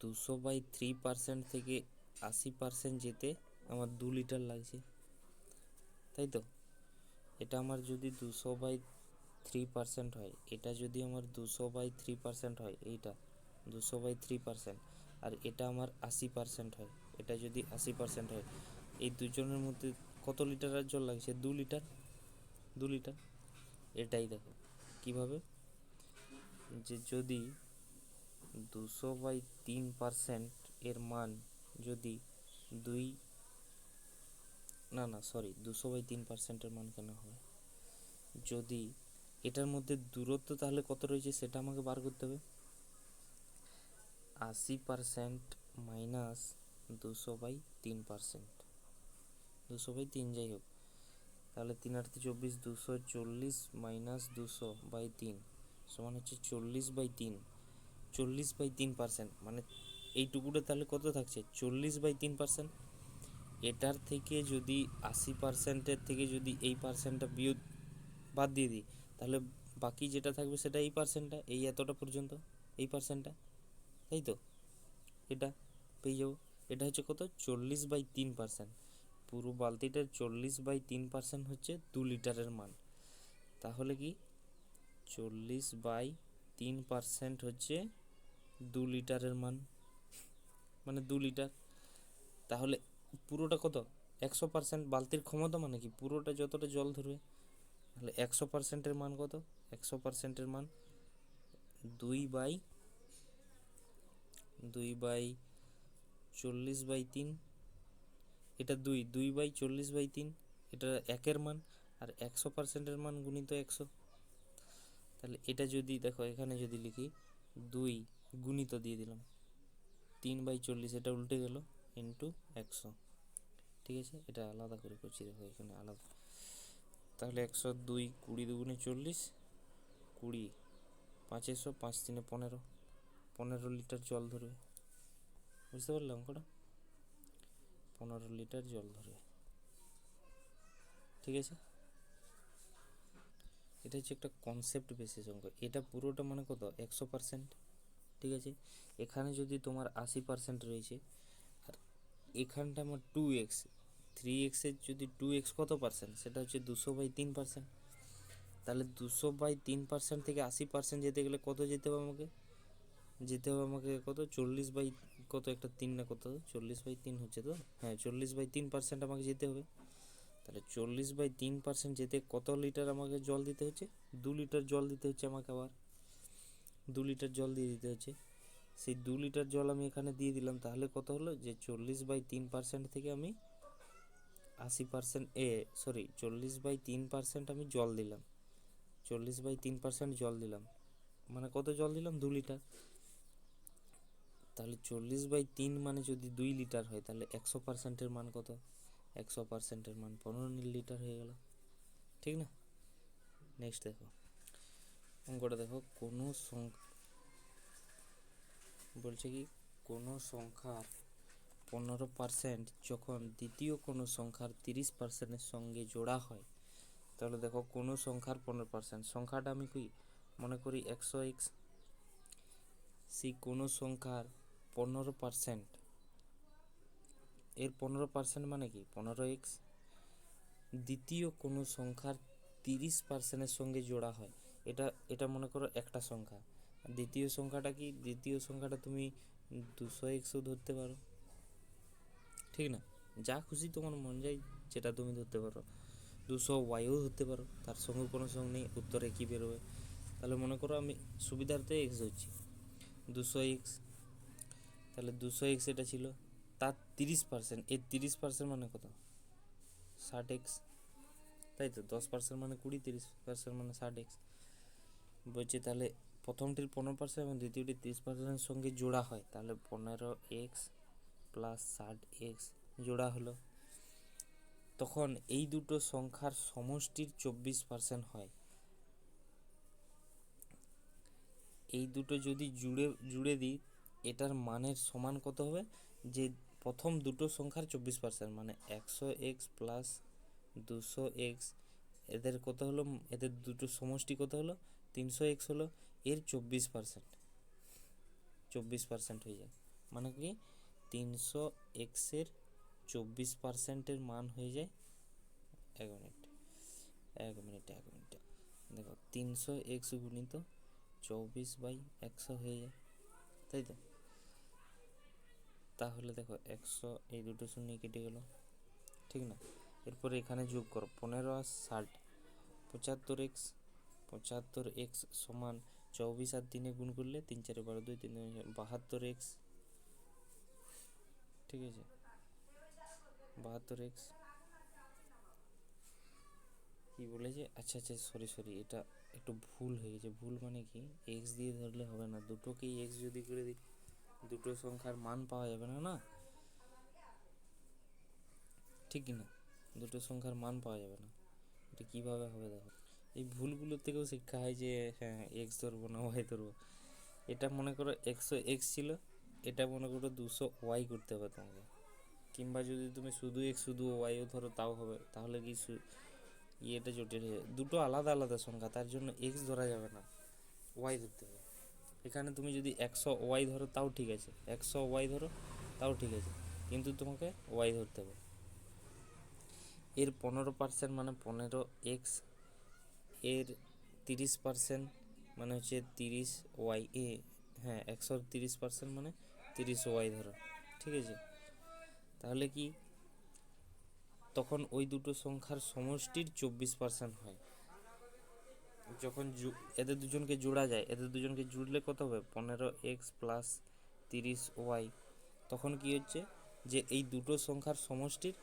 200/3% থেকে 80% যেতে আমার 2 লিটার লাগছে, তাই তো। এটা আমার যদি 200/3% হয়, এটা যদি আমার 200/3% হয়, এইটা 200/3%, আর এটা আমার 80% হয়, এটা যদি 80% হয়, এই দুজনের মধ্যে কত লিটার আর জল লাগছে, 2 লিটার, 2 লিটার। এটাই দেখো কিভাবে, যে যদি 200/3% এর মান যদি দুই, না না সরি, 200/3%-এর মান কেন হবে, যদি এটার মধ্যে দূরত্ব তাহলে কত রয়েছে সেটা আমাকে বার করতে হবে। 80% মাইনাস 200/3%, 200/3 যাই হোক, তাহলে 3×8 = 24, 240 মাইনাস 200/3 সমান হচ্ছে 40/3, 40/3%, মানে এইটুকুটা তাহলে কত থাকছে, 40/3%। এটার থেকে যদি 80%-এর থেকে যদি এই পার্সেন্টটা বিয়োগ বাদ দিয়ে দিই, তাহলে বাকি যেটা থাকবে সেটা এই পার্সেন্টটা, এই এতটা পর্যন্ত এই পার্সেন্টটা, তাই তো। এটা পেয়ে যাবো, এটা হচ্ছে কত, 40/3%। পুরো বালতিটার 40/3% হচ্ছে 2 লিটারের মান। তাহলে কি 40/3% হচ্ছে 2 লিটারের মান, মানে 2 লিটার। তাহলে পুরোটা কত, 100%, বালতির ক্ষমতা মানে কি পুরোটা যতটা জল ধরবে, তাহলে 100%-এর মান কত, 100%-এর মান 2/40/3, এটা 2/40/3, এটা 1-এর মান, আর 100%-এর মান গুণিত 100। তাহলে এটা যদি দেখো এখানে যদি লিখি 2 গুণিত দিয়ে দিলাম 3/40, এটা উল্টে গেল ইন্টু 100, ঠিক আছে। এটা আলাদা করে করছি, দেখো এখানে আলাদা। তাহলে 102, 20 দুগুণে 40, 20, 500, 5 3 15, 15 লিটার জল ধরবে। বুঝতে পারলে অঙ্কটা? 15 লিটার জল ধরবে। ঠিক আছে, এটা হচ্ছে একটা কনসেপ্ট বেসিস অঙ্ক। এটা পুরোটা মানে কত, 100%। ঠিক আছে, এখানে যদি তোমার 80% রয়েছে, আর এখানটা আমার 2x, 3xের যদি 2x কত পার্সেন্ট, সেটা হচ্ছে 200/3%। তাহলে 200/3% থেকে 80% যেতে গেলে কত যেতে হবে আমাকে? কত, 40 কত একটা 3 না কত, 40/3 হচ্ছে তো, হ্যাঁ 40/3% আমাকে যেতে হবে। তাহলে 40/3% যেতে কত লিটার আমাকে জল দিতে হচ্ছে? 2 লিটার জল দিতে হচ্ছে আমাকে, আবার 2 লিটার জল দিয়ে দিতে হচ্ছে। সেই 2 লিটার জল আমি এখানে দিয়ে দিলাম। তাহলে কত হলো, যে 40/3% থেকে আমি 80%, 40/3% আমি জল দিলাম, 40/3% জল দিলাম, মানে কত জল দিলাম? 2 লিটার। তাহলে 40/3 মানে যদি 2 লিটার হয়, তাহলে 100%-এর মান কত? 100%-এর মান 15 লিটার হয়ে গেল। ঠিক না? নেক্সট দেখো অঙ্কটা দেখো, কোনো বলছে কি, কোনো সংখ্যার 15% যখন দ্বিতীয় কোনো সংখ্যার 30%-এর সঙ্গে জোড়া হয়, তাহলে দেখো কোনো সংখ্যার 15%, সংখ্যাটা আমি কি মনে করি 100x, সেই কোনো সংখ্যার 15%, এর 15% মানে কি 15x, দ্বিতীয় কোনো সংখ্যার 30%-এর সঙ্গে জোড়া হয়। এটা মনে করো একটা সংখ্যা। দ্বিতীয় সংখ্যাটা কি, দ্বিতীয় সংখ্যাটা তুমি 200xও ধরতে পারো, ঠিক না? যা খুশি তোমার মন যায় যেটা তুমি ধরতে পারো, 200yও ধরতে পারো, তার সঙ্গে কোনো সঙ্গে নেই, উত্তরে কী বেরোবে। তাহলে মনে করো আমি সুবিধার্থে এক্স ধরছি, 200x। তাহলে 200x এটা ছিল, তার 30%, এর 30% মানে কত, 60x, তাই তো? 10% মানে 20, 30% মানে 60x। বলছে তাহলে প্রথমটির 15% এবং দ্বিতীয়টির 30%-এর সঙ্গে জোড়া হয়, তাহলে 15x প্লাস 60x জোড়া হলো। তখন এই দুটো সংখ্যার সমষ্টির 24% হয়। এই দুটো যদি জুড়ে দিই, এটার মানের সমান কত হবে? যে প্রথম দুটো সংখ্যার 24%, মানে 100x প্লাস 200x, এদের কত হলো, এদের দুটো সমষ্টি কত হলো? 300x হলো। এর 24% হয়ে যায়, মানে কি 300x-এর 24%-এর মান হয়ে যায়, 1 মিনিট দেখো 300x গুণিত 24/100 হয়ে যায়, তাই তো? তাহলে দেখো 100, এই দুটো শূন্য কেটে গেল, ঠিক না? এরপরে এখানে যোগ করো 15 আর 60, 75x, 75x সমান 24 আর 3 গুণ করলে 3 4 12 2 3 72x, ঠিক আছে? 72x কি বলেছে, আচ্ছা সরি, এটা একটু ভুল হয়ে গেছে। ভুল মানে কি, এক্স দিয়ে ধরলে হবে না, দুটোকেই এক্স যদি করে দিই, দুটো সংখ্যার মান পাওয়া যাবে না, না ঠিক না? দুটো সংখ্যার মান পাওয়া যাবে না, এটা কীভাবে হবে দেখো। এই ভুলগুলোর থেকেও শিক্ষা হয় যে হ্যাঁ এক্স ধরবো না ওয়াই ধরবো। এটা মনে করো 100x ছিল, এটা মনে করো 200y করতে হবে তোমাকে। কিংবা যদি তুমি শুধু এক্স শুধু ওয়াইও ধরো তাও হবে। তাহলে কি এটা জটিল হয়ে, দুটো আলাদা আলাদা সংখ্যা, তার জন্য এক্স ধরা যাবে না, ওয়াই ধরতে হবে। এখানে তুমি যদি 100y ধরো তাও ঠিক আছে, 100y ধরো তাও ঠিক আছে, কিন্তু তোমাকে ওয়াই ধরতে হবে। এর 15% মানে 15x, এর 30% মানে হচ্ছে 30y, হ্যাঁ 100-র 30% মানে 30y ধরো, ঠিক আছে? তাহলে কি তখন ওই দুটো সংখ্যার সমষ্টির 24% হয়। যখন এদের দুজনকে জোড়া যায়, এদের দুজনকে জুড়লে কত হবে? 15x plus 30y। তখন কি হচ্ছে, যে এই দুটো সংখ্যার সমষ্টির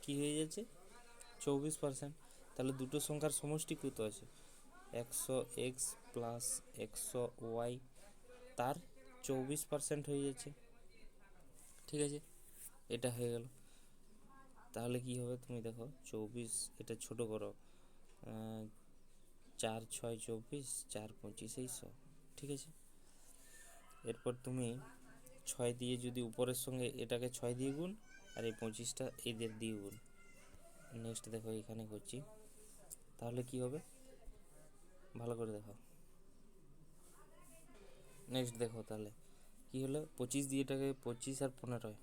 কি হয়ে যাচ্ছে? 24%। তাহলে দুটো সংখ্যার সমষ্টি কত আছে? 100x প্লাস 100y, তার 24% হয়ে যাচ্ছে, ঠিক আছে? এটা হয়ে গেল। তাহলে কি হবে তুমি দেখো, 24, এটা ছোট করো, 4 6 24, 4 25 এই 100। ঠিক আছে, এরপর তুমি 6 দিয়ে যদি উপরের সঙ্গে এটাকে 6 দিয়ে গুণ, আর এই 25টা এদের দিয়ে গুণ। নেক্সট দেখো এখানে করছি, তাহলে কি হবে ভালো করে দেখো। নেক্সট দেখো তাহলে কি হলো, 25 দিয়ে এটাকে 25 আর 15,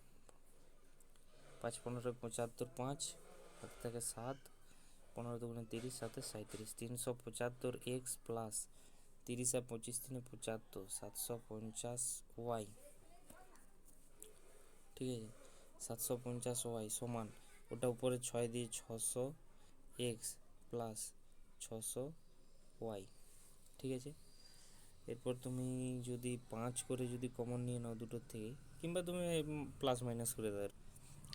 5 15 75, 5 হাত থেকে 7, 15 দুগুণে 30, 7 37, 375 এক্স প্লাস 30 আর 25 3 75, 750 ওয়াই। ঠিক আছে, 750 ওয়াই সমান ওটা উপরে 6 দিয়ে 600 এক্স প্লাস 600 ওয়াই। ঠিক আছে, এরপর তুমি যদি 5 করে যদি কমন নিয়ে নাও দুটোর থেকে, কিংবা তুমি প্লাস মাইনাস করে দাও,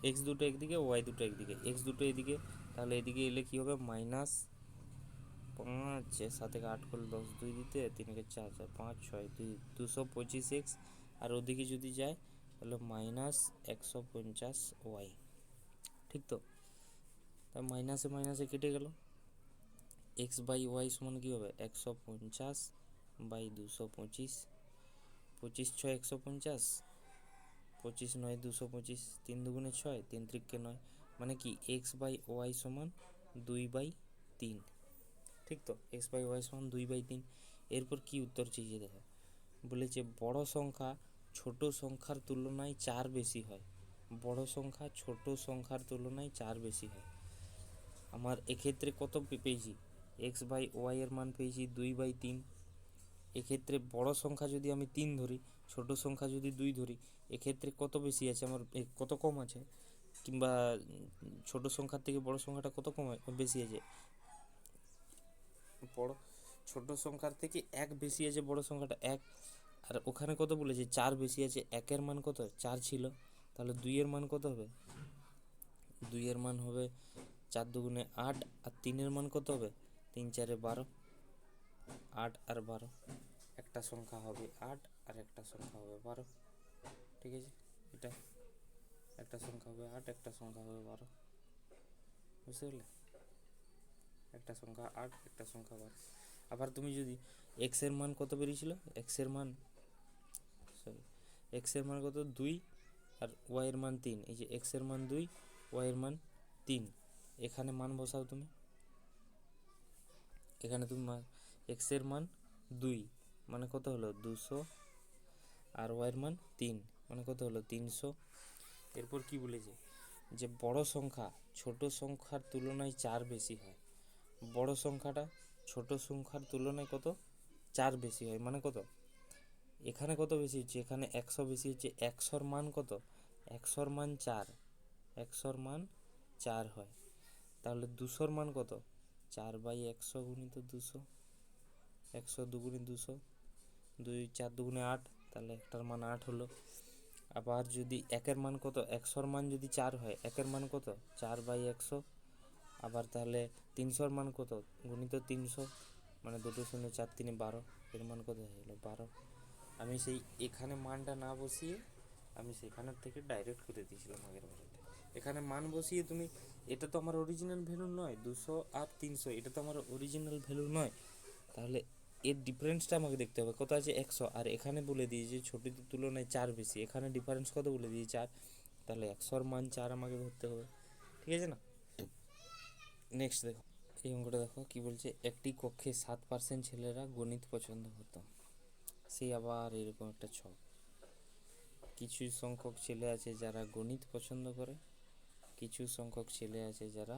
এক্স দুটো একদিকে ওয়াই দুটো একদিকে, এক্স দুটো এদিকে, তাহলে এদিকে এলে কী হবে মাইনাস 5, 7 থেকে 8 করলে 10, 2 দিতে 3 কে 4, 4 5 6 2, 225 এক্স, আর ওদিকে যদি যায় তাহলে মাইনাস 150 ওয়াই। ঠিক তো, তা মাইনাসে মাইনাসে কেটে গেল, এক্স বাই ওয়াই সমান কী হবে 150 বাই 225, 25 6 150, 25 9 225, 3 দুগুণে 6, 3 3 9, মানে কি এক্স বাই ওয়াই সমান 2/3। ঠিক তো, এক্স বাই ওয়াই সমান 2/3। এরপর কি উত্তর চেয়েছে দেখো, বলেছে বড় সংখ্যা ছোট সংখ্যার তুলনায় 4 বেশি হয়, বড় সংখ্যা ছোট সংখ্যার তুলনায় 4 বেশি হয়। আমার এক্ষেত্রে কত পেয়েছি, এক্স বাই ওয়াই এর মান পেয়েছি 2/3। এক্ষেত্রে বড় সংখ্যা যদি আমি 3 ধরি, ছোট সংখ্যা যদি 2 ধরি, এক্ষেত্রে কত বেশি আছে আমার, কত কম আছে, কিংবা ছোট সংখ্যার থেকে বড় সংখ্যাটা কত কম বেশি আছে, বড় ছোট সংখ্যার থেকে 1 বেশি আছে বড় সংখ্যাটা 1, আর ওখানে কত বলেছে 4 বেশি আছে, 1-এর মান কত 4 ছিল, তাহলে 2-এর মান কত হবে, 2-এর মান হবে 4 দুগুণে 8, আর 3-এর মান কত হবে 3 4 12, 8 আর 12, একটা সংখ্যা হবে 8 আর একটা সংখ্যা হবে 12। ঠিক আছে, এটা একটা সংখ্যা হবে 8, একটা সংখ্যা হবে 12, বুঝতে পারলে, একটা সংখ্যা 8, একটা সংখ্যা 12। আবার তুমি যদি এক্স এর মান কত বেরিয়েছিল, এক্সের মান কত 2, আর ওয়াই এর মান 3, এই যে এক্স এর মান 2, ওয়াই এর মান 3, এখানে মান বসাও তুমি, এখানে তুমি এক্স এর মান 2 মানে কত হলো 200, আর ওয়াই এর মান 3 মানে কত হলো 300। এরপর কি বলেছে, যে বড় সংখ্যা ছোট সংখ্যার তুলনায় 4 বেশি হয়, বড় সংখ্যাটা ছোট সংখ্যার তুলনায় কত 4 বেশি হয়, মানে কত, এখানে কত বেশি হচ্ছে, এখানে 100 বেশি হচ্ছে, 100-র মান কত, 100-র মান 4, 100-র মান 4 হয়, তাহলে 200-র মান কত 4/100 গুণিত 200, 100 দুগুণে 200, 2 4 দুগুণে 8, তাহলে একটার মান 8 হলো। আবার যদি 1-এর মান কত, 100-র মান যদি 4 হয়, 1-এর মান কত 4/100, আবার তাহলে 300-র মান কত গুণিত 300, মানে 2 0 4 3 12, এর মান কত হয়ে গেলো 12। আমি সেই এখানে মানটা না বসিয়ে আমি সেখানের থেকে ডাইরেক্ট করে দিয়েছিলাম আগের বারেতে, এখানে মান বসিয়ে তুমি, এটা তো আমার অরিজিনাল ভ্যালু নয়, 200 আর 300 এটা তো আমার অরিজিনাল ভ্যালু নয়, তাহলে এর ডিফারেন্সটা আমাকে দেখতে হবে, কত আছে 100, আর এখানে বলে দিয়েছে ছোটোটির তুলনায় 4 বেশি, এখানে ডিফারেন্স কত বলে দিয়েছে 4, তাহলে 100-র মান 4 আমাকে ধরতে হবে। ঠিক আছে না, নেক্সট দেখো এই অঙ্কটা দেখো কি বলছে, একটি কক্ষে 7% ছেলেরা গণিত পছন্দ করতো, সেই আবার এরকম একটা ছক, কিছু সংখ্যক ছেলে আছে যারা গণিত পছন্দ করে, কিছু সংখ্যক ছেলে আছে যারা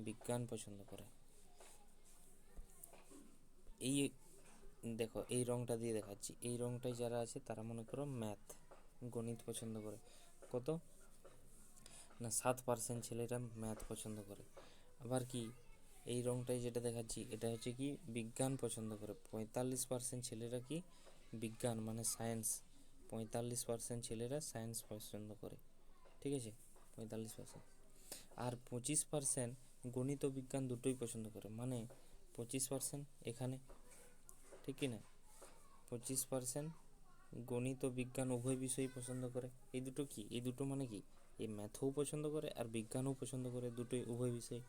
বিজ্ঞান পছন্দ করে। এই দেখো এই রংটা দিয়ে দেখাচ্ছি, এই রংটায় যারা আছে তারা মনে করো ম্যাথ গণিত পছন্দ করে, কত না 7% ছেলেরা ম্যাথ পছন্দ করে। আবার কি এই রংটায় যেটা দেখাচ্ছি এটা হচ্ছে কি বিজ্ঞান পছন্দ করে, 45% ছেলেরা কি বিজ্ঞান মানে সায়েন্স, 45% ছেলেরা সায়েন্স পছন্দ করে। ঠিক আছে, 45%, আর 25% গণিত ও বিজ্ঞান দুটোই পছন্দ করে, মানে 25% এখানে, ঠিক কি না, 25% গণিত ও বিজ্ঞান উভয় বিষয়ই পছন্দ করে। এই দুটো কি, এই দুটো মানে কি, এই ম্যাথও পছন্দ করে আর বিজ্ঞানও পছন্দ করে, দুটোই উভয় বিষয়।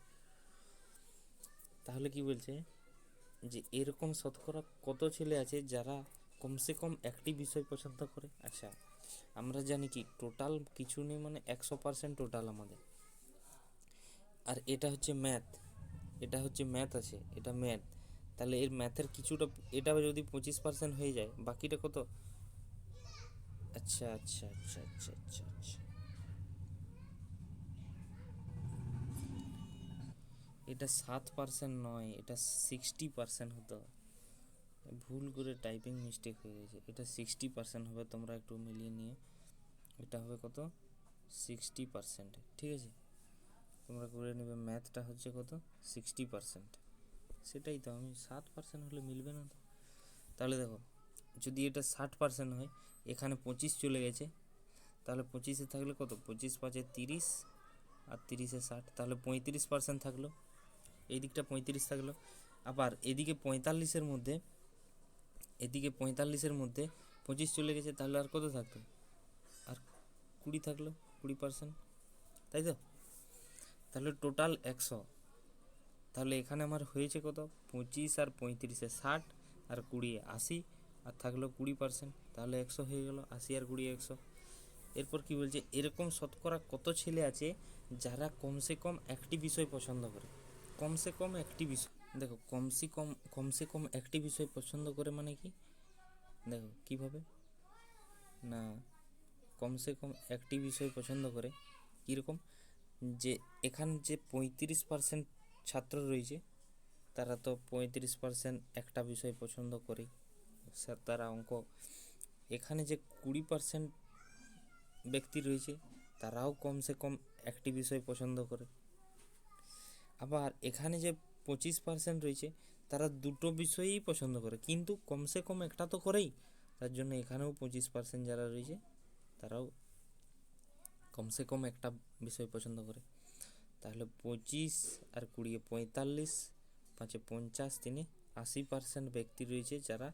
তাহলে কি বলছে যে এরকম শতকরা কত ছেলে আছে যারা কমসে কম একটি বিষয় পছন্দ করে। আচ্ছা, আমরা জানি কি টোটাল কিছু নেই, মানে 100% টোটাল আমাদের। আর এটা হচ্ছে ম্যাথ, এটা হচ্ছে ম্যাথ আছে, এটা ম্যাথ। তাহলে এর ম্যাথের কিছুটা, এটা যদি 25% হয়ে যায়, বাকিটা কত? আচ্ছা আচ্ছা আচ্ছা আচ্ছা আচ্ছা আচ্ছা, এটা 7% নয়, এটা 60% হতো। ভুল করে টাইপিং মিস্টেক হয়ে গেছে, এটা 60% হবে, তোমরা একটু মিলিয়ে নিয়ে। এটা হবে কত? 60%, ঠিক আছে? তোমরা করে নেবে, ম্যাথটা হচ্ছে কত? 60%। সেটাই তো, আমি 7% হলে মিলবে না তো। তাহলে দেখো, যদি এটা 60% হয়, এখানে 25 চলে গেছে, তাহলে 25-এ থাকলে কত? 25 × 5 = 30, আর 30-এ 60, তাহলে 35% থাকলো। এই দিকটা 35 থাকলো। আবার এদিকে 45-এর মধ্যে, এদিকে 45-এর মধ্যে 25 চলে গেছে, তাহলে আর কত থাকতো? আর 20 থাকলো, 20%, তাই তো? তাহলে টোটাল 100। তাহলে এখানে আমার হয়েছে কত? 25 আর 35-এ 60, আর 20 80, আর থাকলো 20%, তাহলে 100 হয়ে গেল। 80 আর 20 100। এরপর কি বলছে, এরকম শতকরা কত ছেলে আছে যারা কমসে কম একটি বিষয় পছন্দ করে? কমসে কম একটি বিষয়, দেখো কমসে কম একটি বিষয় পছন্দ করে মানে কি? দেখো কিভাবে না, কমসে কম একটি বিষয় পছন্দ করে কীরকম, যে এখানে যে 35% ছাত্র রয়েছে, তারা তো 35% একটা বিষয় পছন্দ করে, স্যার তারা অঙ্ক। এখানে যে 20% ব্যক্তি রয়েছে, তারাও কমসে কম একটি বিষয় পছন্দ করে। আবার এখানে যে 25% রয়েছে, তারা দুটো বিষয়ই পছন্দ করে, কিন্তু কমসে কম একটা তো করেই। তার জন্য এখানেও 25% যারা রয়েছে, তারাও কমসে কম একটা বিষয় পছন্দ করে। তাহলে 25 আর 20 45, 5 50, 3 80% ব্যক্তি রয়েছে যারা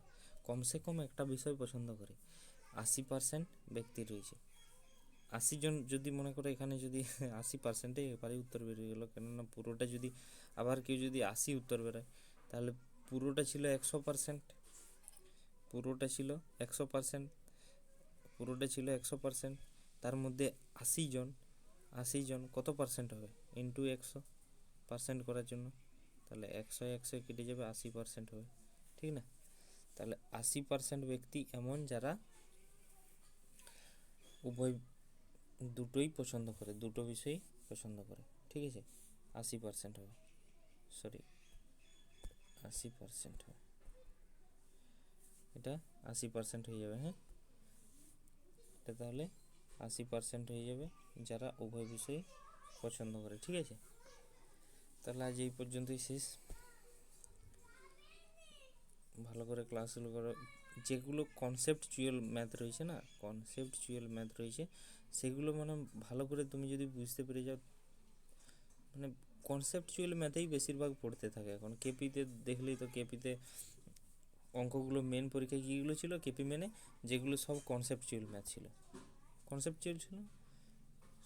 কমসে কম একটা বিষয় পছন্দ করে। 80% ব্যক্তি রয়েছে। 80 জন যদি মনে করো, এখানে যদি 80%-এ এবারে উত্তর বেরিয়ে গেলো, কেননা পুরোটা যদি, আবার কেউ যদি 80 উত্তর বেরোয়, তাহলে পুরোটা ছিল 100%, পুরোটা ছিল 100%, পুরোটা ছিল 100%। তার মধ্যে 80 জন কত পার্সেন্ট হবে? ইন্টু 100% করার জন্য, তাহলে 100 100 কেটে যাবে, 80% হবে, ঠিক না? তাহলে 80% ব্যক্তি এমন যারা উভয় দুটোই পছন্দ করে, দুটো বিষয়ই পছন্দ করে, ঠিক আছে? 80% হবে, সরি 80% হবে, এটা 80% হয়ে যাবে। হ্যাঁ, এটা তাহলে 80% হয়ে যাবে যারা উভয় বিষয় পছন্দ করে, ঠিক আছে? তাহলে আজ এই পর্যন্তই শেষ। ভালো করে ক্লাসগুলো করো। যেগুলো কনসেপ্টচুয়াল ম্যাথ রয়েছে না, কনসেপ্টচুয়াল ম্যাথ রয়েছে, সেগুলো মানে ভালো করে তুমি যদি বুঝতে পেরে যাও, মানে কনসেপ্টচুয়াল ম্যাথেই বেশিরভাগ পড়তে থাকে এখন। কেপিতে দেখলেই তো, কেপিতে অঙ্কগুলো মেন পরীক্ষায় কীগুলো ছিল কেপি মেনে, যেগুলো সব কনসেপ্টচুয়াল ম্যাথ ছিল, কনসেপ্টচুয়াল ছিল,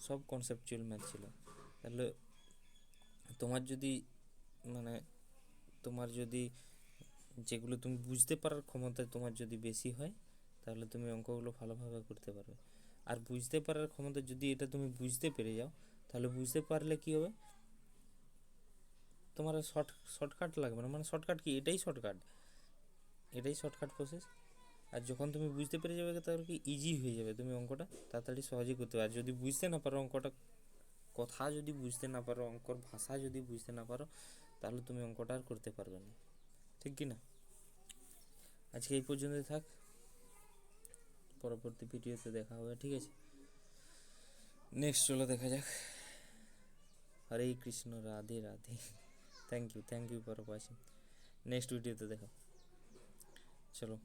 সব কনসেপ্টচুয়াল ম্যাথ ছিল। তাহলে তোমার যদি, মানে তোমার যদি যেগুলো তুমি বুঝতে পারার ক্ষমতা তোমার যদি বেশি হয়, তাহলে তুমি অঙ্কগুলো ভালোভাবে করতে পারবে। আর বুঝতে পারার ক্ষমতা যদি, এটা তুমি বুঝতে পেরে যাও, তাহলে বুঝতে পারলে কি হবে, তোমার শর্টকাট লাগবে না। মানে শর্টকাট কি, এটাই শর্টকাট, এটাই শর্টকাট প্রসেস। আর যখন তুমি বুঝতে পেরে যাবে, তাহলে কি ইজি হয়ে যাবে, তুমি অঙ্কটা তাড়াতাড়ি সহজেই করতে পারো। আর যদি বুঝতে না পারো অঙ্কটা, কথা যদি বুঝতে না পারো, অঙ্কর ভাষা যদি বুঝতে না পারো, তাহলে তুমি অঙ্কটা আর করতে পারবে না, ঠিক কি না? আজকে এই পর্যন্তই থাক, পরবর্তী ভিডিওতে দেখা হবে, ঠিক আছে? নেক্সট চলো দেখা যাক। Hare Krishna, Radhe Radhe. Thank you for watching. Next ভিডিওতে দেখো, চলো।